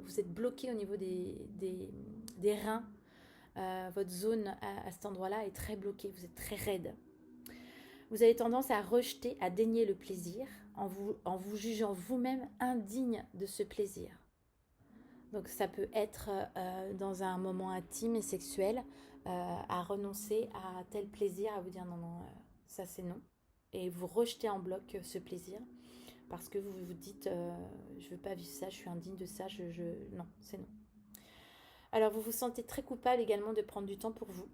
vous êtes bloqué au niveau des reins. Votre zone à cet endroit-là est très bloquée, vous êtes très raide. Vous avez tendance à rejeter, à dénier le plaisir, en vous jugeant vous-même indigne de ce plaisir. Donc ça peut être dans un moment intime et sexuel, à renoncer à tel plaisir, à vous dire non, ça c'est non. Et vous rejetez en bloc ce plaisir parce que vous vous dites je veux pas vivre ça, je suis indigne de ça, non, c'est non. Alors vous vous sentez très coupable également de prendre du temps pour vous.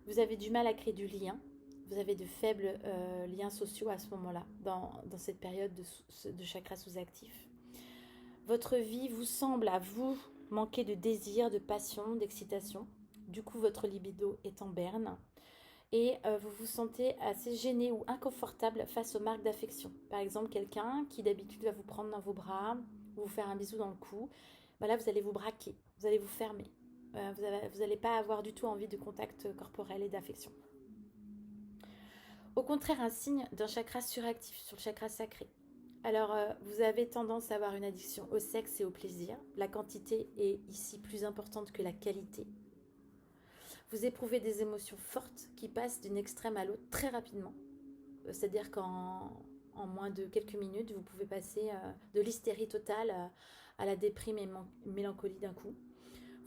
Vous avez du mal à créer du lien. Vous avez de faibles liens sociaux à ce moment-là, dans cette période de chakra sous-actif. Votre vie vous semble à vous manquer de désir, de passion, d'excitation. Du coup, votre libido est en berne. Et vous vous sentez assez gêné ou inconfortable face aux marques d'affection. Par exemple, quelqu'un qui d'habitude va vous prendre dans vos bras, ou vous faire un bisou dans le cou, ben là vous allez vous braquer, vous allez vous fermer. Vous n'allez pas avoir du tout envie de contact corporel et d'affection. Au contraire, un signe d'un chakra suractif sur le chakra sacré. Alors, vous avez tendance à avoir une addiction au sexe et au plaisir. La quantité est ici plus importante que la qualité. Vous éprouvez des émotions fortes qui passent d'une extrême à l'autre très rapidement. C'est-à-dire qu'en moins de quelques minutes, vous pouvez passer de l'hystérie totale à la déprime et mélancolie d'un coup.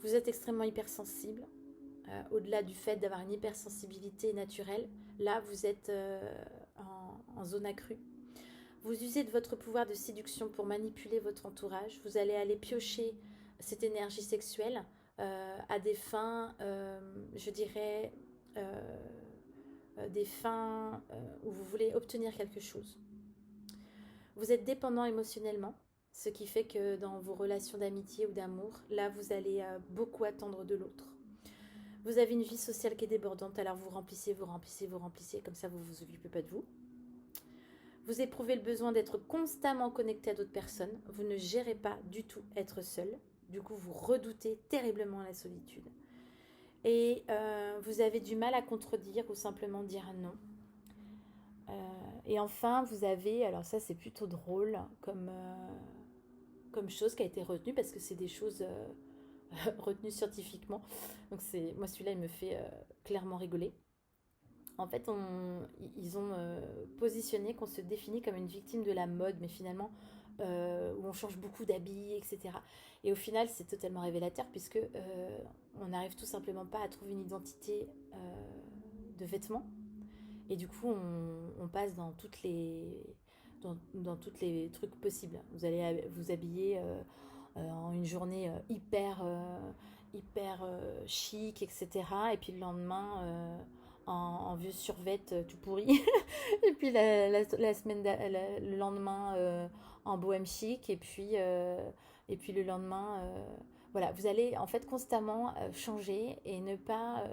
Vous êtes extrêmement hypersensible. Au-delà du fait d'avoir une hypersensibilité naturelle, là, vous êtes en zone accrue. Vous usez de votre pouvoir de séduction pour manipuler votre entourage. Vous allez aller piocher cette énergie sexuelle à des fins, je dirais, des fins où vous voulez obtenir quelque chose. Vous êtes dépendant émotionnellement, ce qui fait que dans vos relations d'amitié ou d'amour, là, vous allez beaucoup attendre de l'autre. Vous avez une vie sociale qui est débordante, alors vous remplissez, comme ça vous ne vous occupez pas de vous. Vous éprouvez le besoin d'être constamment connecté à d'autres personnes. Vous ne gérez pas du tout être seul. Du coup, vous redoutez terriblement la solitude. Et vous avez du mal à contredire ou simplement dire non. Et enfin, vous avez, alors ça c'est plutôt drôle comme chose qui a été retenue parce que c'est des choses retenues scientifiquement. Donc moi celui-là il me fait clairement rigoler. En fait, ils ont positionné qu'on se définit comme une victime de la mode, mais finalement, où on change beaucoup d'habits, etc. Et au final, c'est totalement révélateur, puisque on n'arrive tout simplement pas à trouver une identité de vêtements. Et du coup, on passe dans toutes les trucs possibles. Vous allez vous habiller en une journée hyper chic, etc. Et puis le lendemain, en vieux survêt tout pourri. Et puis la semaine, le lendemain, en bohème chic. Et puis le lendemain, voilà, vous allez en fait constamment changer et ne pas.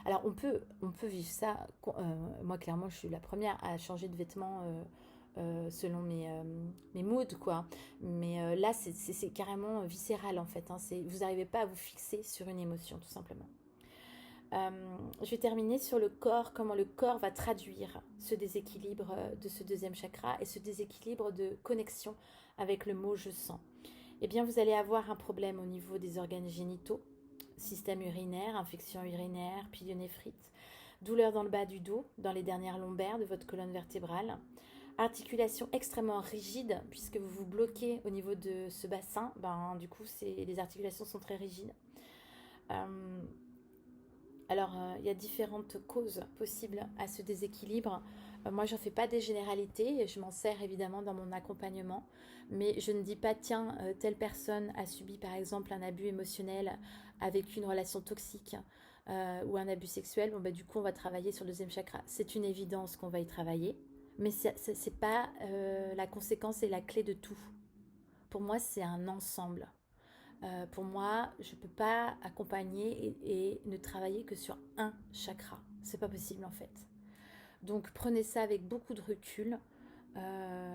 Alors on peut vivre ça. Moi, clairement, je suis la première à changer de vêtements. Selon mes moods quoi, mais là c'est carrément viscéral en fait, hein. Vous n'arrivez pas à vous fixer sur une émotion tout simplement. Je vais terminer sur le corps, comment le corps va traduire ce déséquilibre de ce deuxième chakra et ce déséquilibre de connexion avec le mot je sens. Eh bien vous allez avoir un problème au niveau des organes génitaux, système urinaire, infection urinaire, pyélonéphrite, douleur dans le bas du dos, dans les dernières lombaires de votre colonne vertébrale, articulation extrêmement rigide puisque vous vous bloquez au niveau de ce bassin, du coup les articulations sont très rigides. Alors, il y a différentes causes possibles à ce déséquilibre. Moi, je n'en fais pas des généralités, je m'en sers évidemment dans mon accompagnement, mais je ne dis pas, tiens, telle personne a subi par exemple un abus émotionnel avec une relation toxique ou un abus sexuel, du coup, on va travailler sur le deuxième chakra. C'est une évidence qu'on va y travailler, mais ce n'est pas la conséquence et la clé de tout. Pour moi, c'est un ensemble. Pour moi, je ne peux pas accompagner et ne travailler que sur un chakra. C'est pas possible en fait. Donc prenez ça avec beaucoup de recul.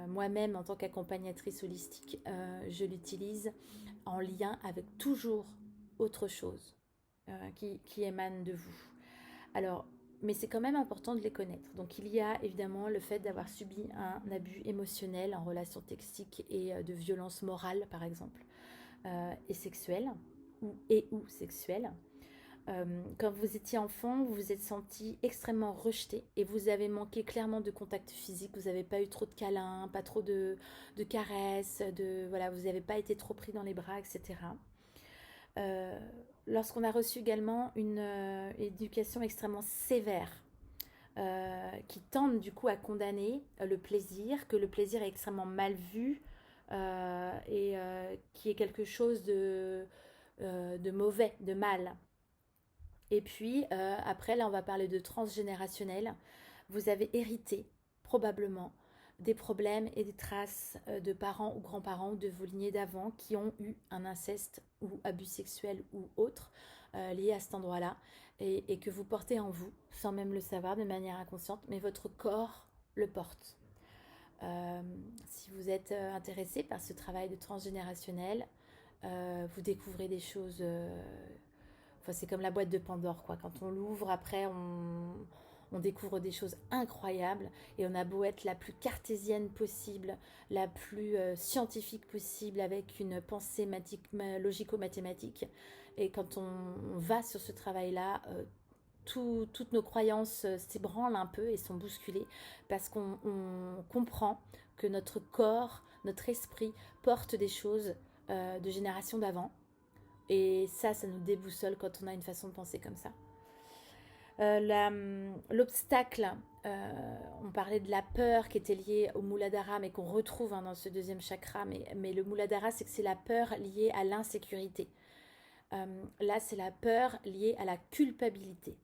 Moi-même, en tant qu'accompagnatrice holistique, je l'utilise en lien avec toujours autre chose qui émane de vous. Alors, mais c'est quand même important de les connaître. Donc il y a évidemment le fait d'avoir subi un abus émotionnel en relation toxique et de violence morale, par exemple. Et sexuelle ou sexuelle. Quand vous étiez enfant, vous vous êtes senti extrêmement rejeté et vous avez manqué clairement de contact physique. Vous n'avez pas eu trop de câlins, pas trop de caresses, vous n'avez pas été trop pris dans les bras, etc. Lorsqu'on a reçu également une éducation extrêmement sévère, qui tendent du coup à condamner le plaisir, que le plaisir est extrêmement mal vu et qui est quelque chose de mauvais, de mal. Et puis après, là on va parler de transgénérationnel. Vous avez hérité probablement des problèmes et des traces de parents ou grands-parents de vos lignées d'avant qui ont eu un inceste ou abus sexuel ou autre lié à cet endroit-là et que vous portez en vous sans même le savoir de manière inconsciente, mais votre corps le porte. Si vous êtes intéressé par ce travail de transgénérationnel, vous découvrez des choses. C'est comme la boîte de Pandore, quoi. Quand on l'ouvre, après, on découvre des choses incroyables et on a beau être la plus cartésienne possible, la plus scientifique possible avec une pensée logico-mathématique. Et quand on va sur ce travail-là, toutes nos croyances s'ébranlent un peu et sont bousculées parce qu'on comprend que notre corps, notre esprit porte des choses de générations d'avant. Et ça nous déboussole quand on a une façon de penser comme ça. L'obstacle, on parlait de la peur qui était liée au Muladhara, mais qu'on retrouve dans ce deuxième chakra. Mais le Muladhara, c'est que c'est la peur liée à l'insécurité. Là, c'est la peur liée à la culpabilité.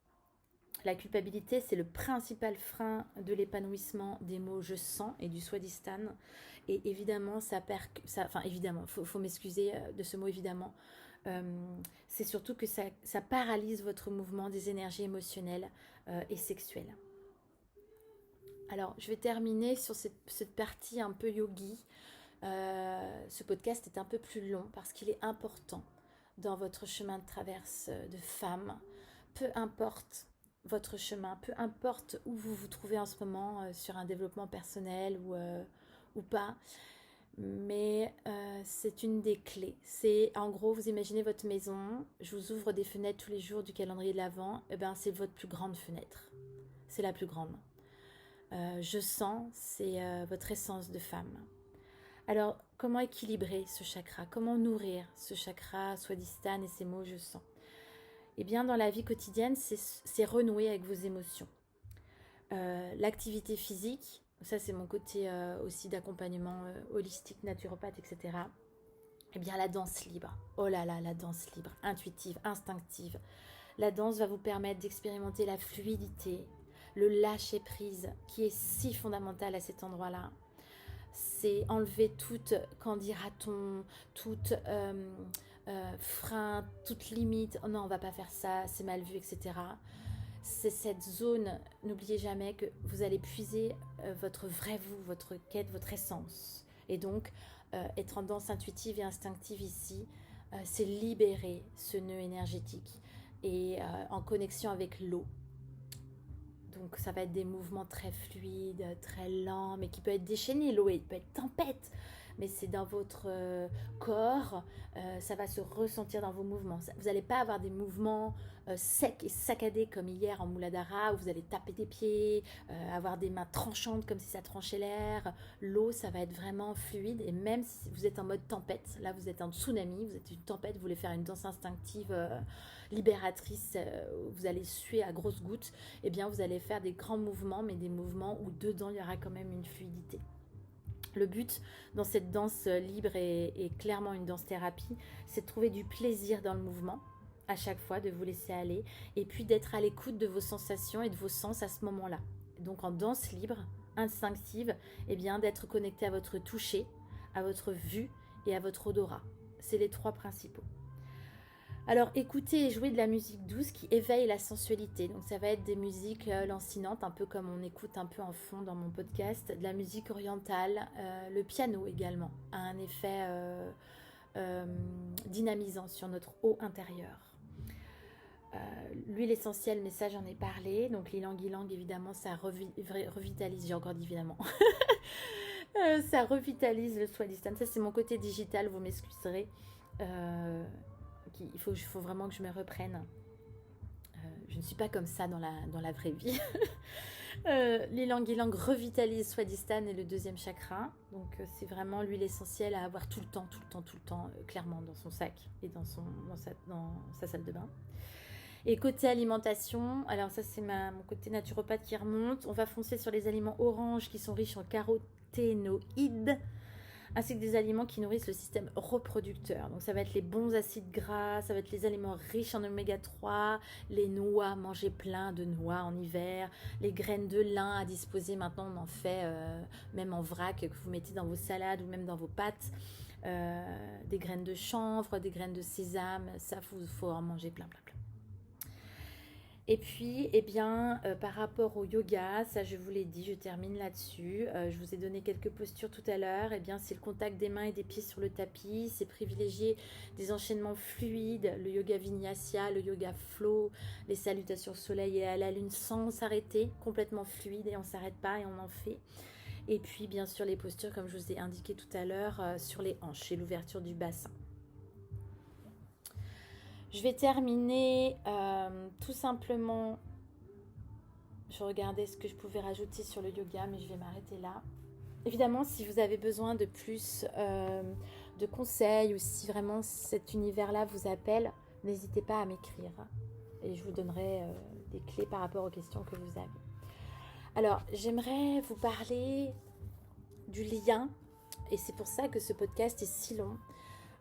La culpabilité, c'est le principal frein de l'épanouissement des mots je sens et du swadhisthana. Et évidemment, évidemment, faut m'excuser de ce mot évidemment. C'est surtout que ça paralyse votre mouvement des énergies émotionnelles et sexuelles. Alors, je vais terminer sur cette partie un peu yogi. Ce podcast est un peu plus long parce qu'il est important dans votre chemin de traverse de femme. Peu importe votre chemin, peu importe où vous vous trouvez en ce moment sur un développement personnel ou pas, mais c'est une des clés. C'est en gros, vous imaginez votre maison, je vous ouvre des fenêtres tous les jours du calendrier de l'Avent, et ben c'est votre plus grande fenêtre, c'est la plus grande. Je sens, c'est votre essence de femme. Alors, comment équilibrer ce chakra? Comment nourrir ce chakra swadhisthana et ces mots je sens? Eh bien, dans la vie quotidienne, c'est renouer avec vos émotions. L'activité physique, ça c'est mon côté aussi d'accompagnement holistique, naturopathe, etc. Eh bien, la danse libre. Oh là là, la danse libre, intuitive, instinctive. La danse va vous permettre d'expérimenter la fluidité, le lâcher-prise qui est si fondamental à cet endroit-là. C'est enlever toute, qu'en dira-t-on, toute frein, toute limite. Oh non, on va pas faire ça, c'est mal vu, etc. C'est cette zone, n'oubliez jamais que vous allez puiser votre vrai vous, votre quête, votre essence. Et donc, être en danse intuitive et instinctive ici, c'est libérer ce nœud énergétique et en connexion avec l'eau. Donc ça va être des mouvements très fluides, très lents, mais qui peuvent être déchaînés. L'eau peut être tempête, mais c'est dans votre corps, ça va se ressentir dans vos mouvements. Vous n'allez pas avoir des mouvements secs et saccadés comme hier en Muladhara, où vous allez taper des pieds, avoir des mains tranchantes comme si ça tranchait l'air. L'eau, ça va être vraiment fluide, et même si vous êtes en mode tempête, là vous êtes en tsunami, vous êtes une tempête, vous voulez faire une danse instinctive libératrice, vous allez suer à grosses gouttes, eh bien vous allez faire des grands mouvements, mais des mouvements où dedans il y aura quand même une fluidité. Le but dans cette danse libre et clairement une danse thérapie, c'est de trouver du plaisir dans le mouvement à chaque fois, de vous laisser aller, et puis d'être à l'écoute de vos sensations et de vos sens à ce moment-là. Donc en danse libre, instinctive, eh bien d'être connecté à votre toucher, à votre vue et à votre odorat. C'est les trois principaux. Alors écoutez et jouez de la musique douce qui éveille la sensualité. Donc ça va être des musiques lancinantes, un peu comme on écoute un peu en fond dans mon podcast, de la musique orientale, le piano également a un effet dynamisant sur notre eau intérieure. L'huile essentielle, mais ça j'en ai parlé. Donc l'ilang-ilang évidemment ça revitalise, j'ai encore dit évidemment. Ça revitalise le swadhisthana. Ça c'est mon côté digital, vous m'excuserez. Il faut vraiment que je me reprenne. Je ne suis pas comme ça dans la vraie vie. L'ilang-ilang revitalise swadhisthana et le deuxième chakra. Donc c'est vraiment l'huile essentielle à avoir tout le temps, clairement dans son sac et dans sa salle de bain. Et côté alimentation, alors ça c'est mon côté naturopathe qui remonte. On va foncer sur les aliments oranges qui sont riches en caroténoïdes, ainsi que des aliments qui nourrissent le système reproducteur. Donc ça va être les bons acides gras, ça va être les aliments riches en oméga 3, les noix, manger plein de noix en hiver, les graines de lin à disposer. Maintenant on en fait même en vrac que vous mettez dans vos salades ou même dans vos pâtes. Des graines de chanvre, des graines de sésame, ça faut en manger plein. Et puis, par rapport au yoga, ça je vous l'ai dit, je termine là-dessus. Je vous ai donné quelques postures tout à l'heure. C'est le contact des mains et des pieds sur le tapis. C'est privilégier des enchaînements fluides, le yoga vinyasa, le yoga flow, les salutations au soleil et à la lune sans s'arrêter, complètement fluide et on ne s'arrête pas et on en fait. Et puis, bien sûr, les postures, comme je vous ai indiqué tout à l'heure, sur les hanches et l'ouverture du bassin. Je vais terminer tout simplement. Je regardais ce que je pouvais rajouter sur le yoga, mais je vais m'arrêter là. Évidemment, si vous avez besoin de plus de conseils ou si vraiment cet univers-là vous appelle, n'hésitez pas à m'écrire et je vous donnerai des clés par rapport aux questions que vous avez. Alors, j'aimerais vous parler du lien, et c'est pour ça que ce podcast est si long,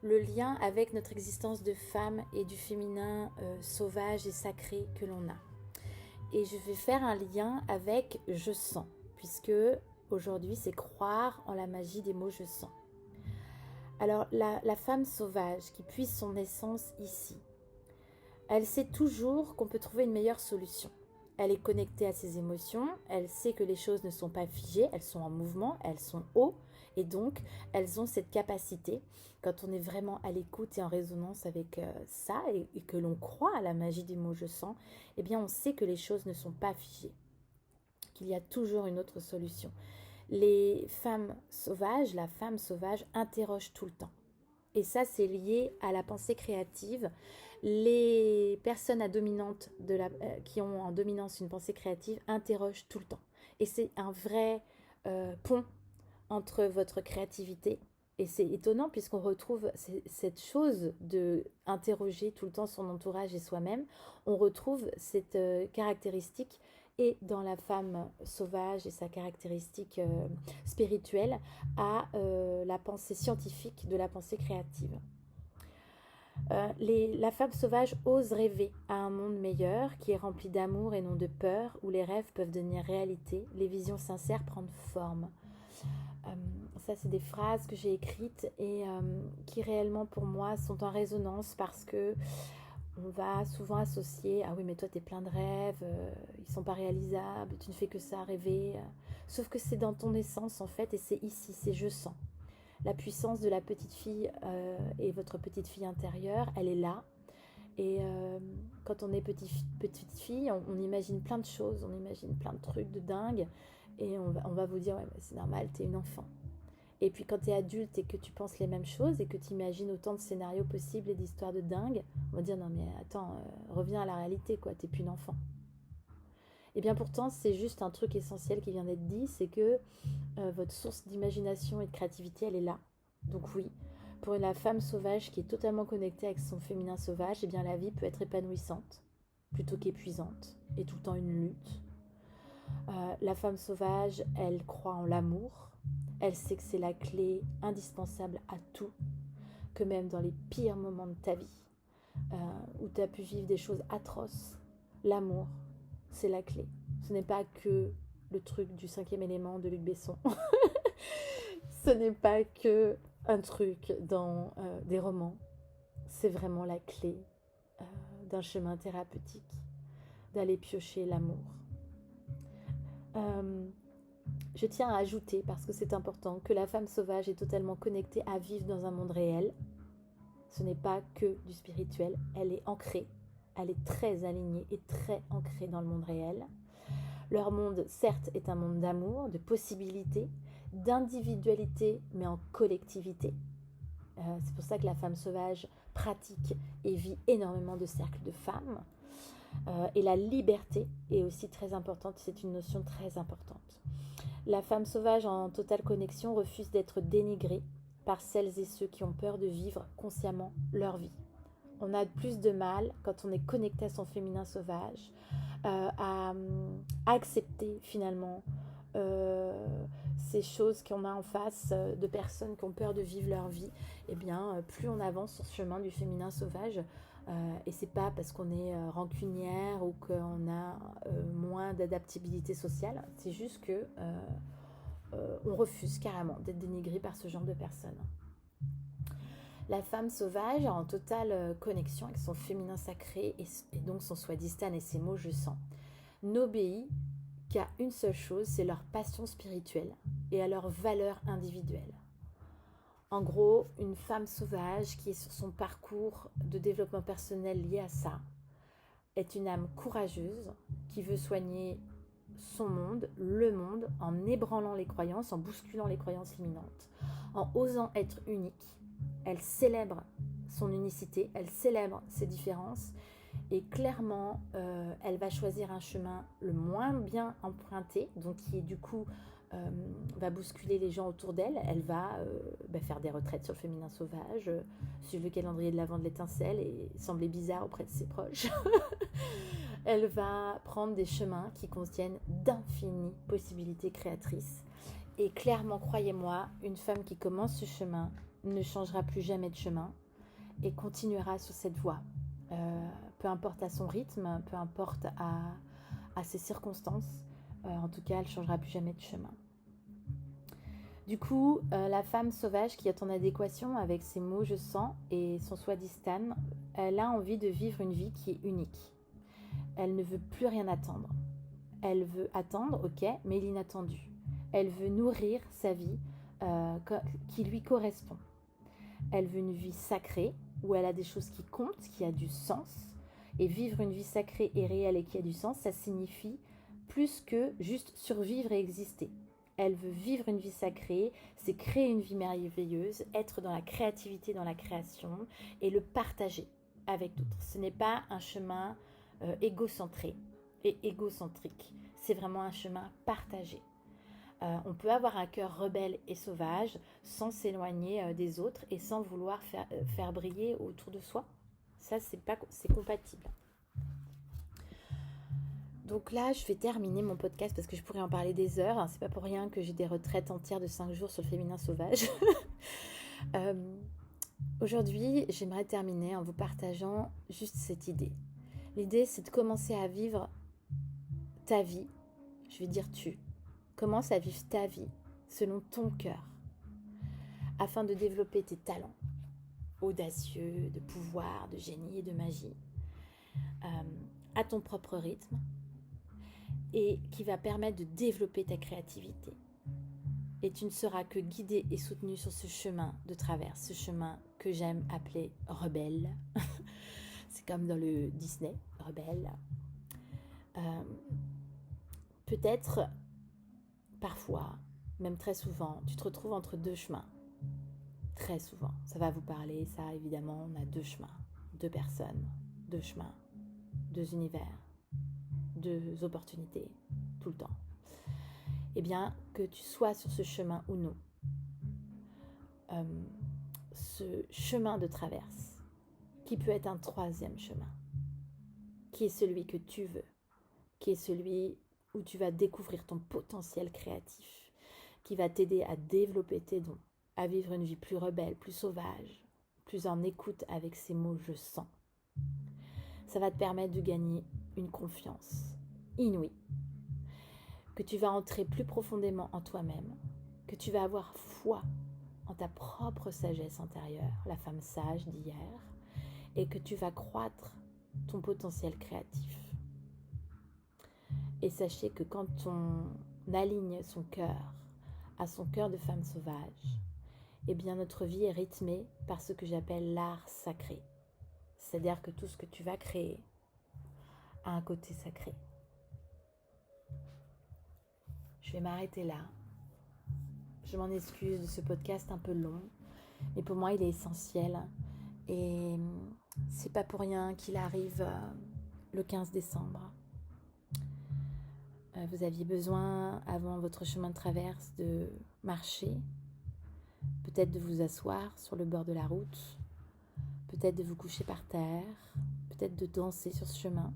le lien avec notre existence de femme et du féminin sauvage et sacré que l'on a. Et je vais faire un lien avec je sens, puisque aujourd'hui c'est croire en la magie des mots je sens. Alors la femme sauvage qui puise son essence ici, elle sait toujours qu'on peut trouver une meilleure solution. Elle est connectée à ses émotions, elle sait que les choses ne sont pas figées, elles sont en mouvement, elles sont haut, et donc elles ont cette capacité, quand on est vraiment à l'écoute et en résonance avec ça, et que l'on croit à la magie des mots je sens, eh bien on sait que les choses ne sont pas figées, qu'il y a toujours une autre solution. Les femmes sauvages, la femme sauvage interroge tout le temps. Et ça, c'est lié à la pensée créative. Les personnes qui ont en dominance une pensée créative interrogent tout le temps. Et c'est un vrai pont entre votre créativité. Et c'est étonnant puisqu'on retrouve cette chose de interroger tout le temps son entourage et soi-même. On retrouve cette caractéristique et dans la femme sauvage et sa caractéristique spirituelle à la pensée scientifique de la pensée créative. La femme sauvage ose rêver à un monde meilleur qui est rempli d'amour et non de peur, où les rêves peuvent devenir réalité, les visions sincères prendre forme. Ça, c'est des phrases que j'ai écrites et qui réellement pour moi sont en résonance parce que on va souvent associer « Ah oui, mais toi, t'es plein de rêves, ils sont pas réalisables, tu ne fais que ça, rêver. » Sauf que c'est dans ton essence, en fait, et c'est ici, c'est « je sens ». La puissance de la petite fille et votre petite fille intérieure, elle est là. Et quand on est petite fille, on imagine plein de choses, on imagine plein de trucs de dingue. Et on va vous dire « Ouais, bah, c'est normal, t'es une enfant. » Et puis quand tu es adulte et que tu penses les mêmes choses et que tu imagines autant de scénarios possibles et d'histoires de dingue, on va dire non mais attends, reviens à la réalité quoi, t'es plus une enfant. Et bien pourtant c'est juste un truc essentiel qui vient d'être dit, c'est que votre source d'imagination et de créativité elle est là. Donc oui, pour la femme sauvage qui est totalement connectée avec son féminin sauvage, et bien la vie peut être épanouissante plutôt qu'épuisante et tout le temps une lutte. La femme sauvage, elle croit en l'amour. Elle sait que c'est la clé indispensable à tout, que même dans les pires moments de ta vie, où tu as pu vivre des choses atroces, l'amour, c'est la clé. Ce n'est pas que le truc du 5e élément de Luc Besson. Ce n'est pas que un truc dans des romans. C'est vraiment la clé d'un chemin thérapeutique, d'aller piocher l'amour. Je tiens à ajouter, parce que c'est important, que la femme sauvage est totalement connectée à vivre dans un monde réel. Ce n'est pas que du spirituel, elle est ancrée, elle est très alignée et très ancrée dans le monde réel. Leur monde, certes, est un monde d'amour, de possibilités, d'individualité, mais en collectivité. C'est pour ça que la femme sauvage pratique et vit énormément de cercles de femmes. Et la liberté est aussi très importante, c'est une notion très importante. La femme sauvage en totale connexion refuse d'être dénigrée par celles et ceux qui ont peur de vivre consciemment leur vie. On a plus de mal, quand on est connecté à son féminin sauvage, à accepter finalement ces choses qu'on a en face de personnes qui ont peur de vivre leur vie. Et bien, plus on avance sur ce chemin du féminin sauvage, et c'est pas parce qu'on est rancunière ou qu'on a moins d'adaptabilité sociale, c'est juste que on refuse carrément d'être dénigré par ce genre de personnes. La femme sauvage en totale connexion avec son féminin sacré et donc son swadhisthana et ses mots je sens, n'obéit qu'à une seule chose, c'est leur passion spirituelle et à leur valeur individuelle. En gros, une femme sauvage qui est sur son parcours de développement personnel lié à ça est une âme courageuse qui veut soigner son monde, le monde, en ébranlant les croyances, en bousculant les croyances limitantes, en osant être unique. Elle célèbre son unicité, elle célèbre ses différences et clairement, elle va choisir un chemin le moins bien emprunté, donc qui du coup va bousculer les gens autour d'elle. Elle va faire des retraites sur le féminin sauvage, suivre le calendrier de l'Avent de l'étincelle et sembler bizarre auprès de ses proches. Elle va prendre des chemins qui contiennent d'infinies possibilités créatrices. Et clairement, croyez-moi, une femme qui commence ce chemin ne changera plus jamais de chemin et continuera sur cette voie. Peu importe à son rythme, peu importe à ses circonstances, en tout cas, elle ne changera plus jamais de chemin. Du coup, la femme sauvage qui est en adéquation avec ses mots je sens et son swadhisthana, elle a envie de vivre une vie qui est unique. Elle ne veut plus rien attendre. Elle veut attendre, ok, mais l'inattendu. Elle veut nourrir sa vie qui lui correspond. Elle veut une vie sacrée, où elle a des choses qui comptent, qui a du sens. Et vivre une vie sacrée et réelle et qui a du sens, ça signifie plus que juste survivre et exister. Elle veut vivre une vie sacrée, c'est créer une vie merveilleuse, être dans la créativité, dans la création et le partager avec d'autres. Ce n'est pas un chemin égocentré et égocentrique. C'est vraiment un chemin partagé. On peut avoir un cœur rebelle et sauvage sans s'éloigner des autres et sans vouloir faire briller autour de soi. Ça, c'est compatible. Donc là, je vais terminer mon podcast parce que je pourrais en parler des heures. C'est pas pour rien que j'ai des retraites entières de 5 jours sur le féminin sauvage. Aujourd'hui, j'aimerais terminer en vous partageant juste cette idée. L'idée, c'est de commencer à vivre ta vie. Je vais dire tu. Commence à vivre ta vie selon ton cœur afin de développer tes talents audacieux, de pouvoir, de génie et de magie à ton propre rythme et qui va permettre de développer ta créativité. Et tu ne seras que guidé et soutenu sur ce chemin de travers, ce chemin que j'aime appeler rebelle. C'est comme dans le Disney, rebelle. Peut-être, parfois, même très souvent, tu te retrouves entre deux chemins. Très souvent, ça va vous parler, ça évidemment, on a deux chemins, deux personnes, deux chemins, deux univers, deux opportunités, tout le temps. Eh bien, que tu sois sur ce chemin ou non, ce chemin de traverse, qui peut être un troisième chemin, qui est celui que tu veux, qui est celui où tu vas découvrir ton potentiel créatif, qui va t'aider à développer tes dons, à vivre une vie plus rebelle, plus sauvage, plus en écoute avec ces mots « je sens ». Ça va te permettre de gagner une confiance inouïe, que tu vas entrer plus profondément en toi-même, que tu vas avoir foi en ta propre sagesse intérieure, la femme sage d'hier, et que tu vas croître ton potentiel créatif. Et sachez que quand on aligne son cœur à son cœur de femme sauvage, eh bien notre vie est rythmée par ce que j'appelle l'art sacré. C'est-à-dire que tout ce que tu vas créer a un côté sacré. Je vais m'arrêter là. Je m'en excuse de ce podcast un peu long, mais pour moi il est essentiel. Et c'est pas pour rien qu'il arrive le 15 décembre. Vous aviez besoin, avant votre chemin de traverse, de marcher, peut-être de vous asseoir sur le bord de la route, peut-être de vous coucher par terre, peut-être de danser sur ce chemin,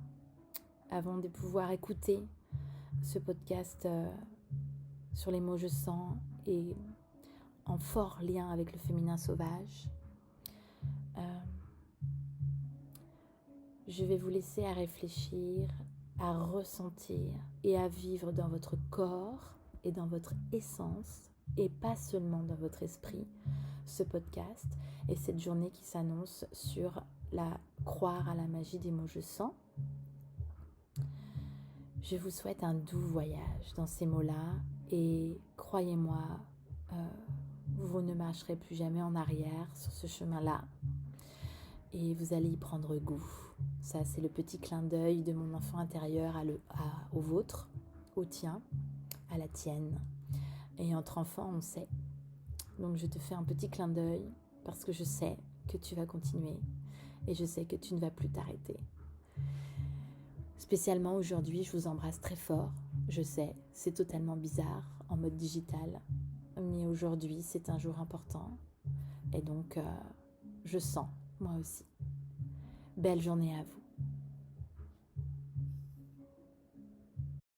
avant de pouvoir écouter ce podcast sur les mots je sens et en fort lien avec le féminin sauvage. Je vais vous laisser à réfléchir, à ressentir et à vivre dans votre corps et dans votre essence et pas seulement dans votre esprit ce podcast et cette journée qui s'annonce sur croire à la magie des mots je sens. Je vous souhaite un doux voyage dans ces mots-là et croyez-moi, vous ne marcherez plus jamais en arrière sur ce chemin-là et vous allez y prendre goût. Ça, c'est le petit clin d'œil de mon enfant intérieur au vôtre, au tien, à la tienne. Et entre enfants, on sait. Donc, je te fais un petit clin d'œil parce que je sais que tu vas continuer et je sais que tu ne vas plus t'arrêter. Spécialement aujourd'hui, je vous embrasse très fort. Je sais, c'est totalement bizarre en mode digital, mais aujourd'hui c'est un jour important et donc je sens moi aussi. Belle journée à vous.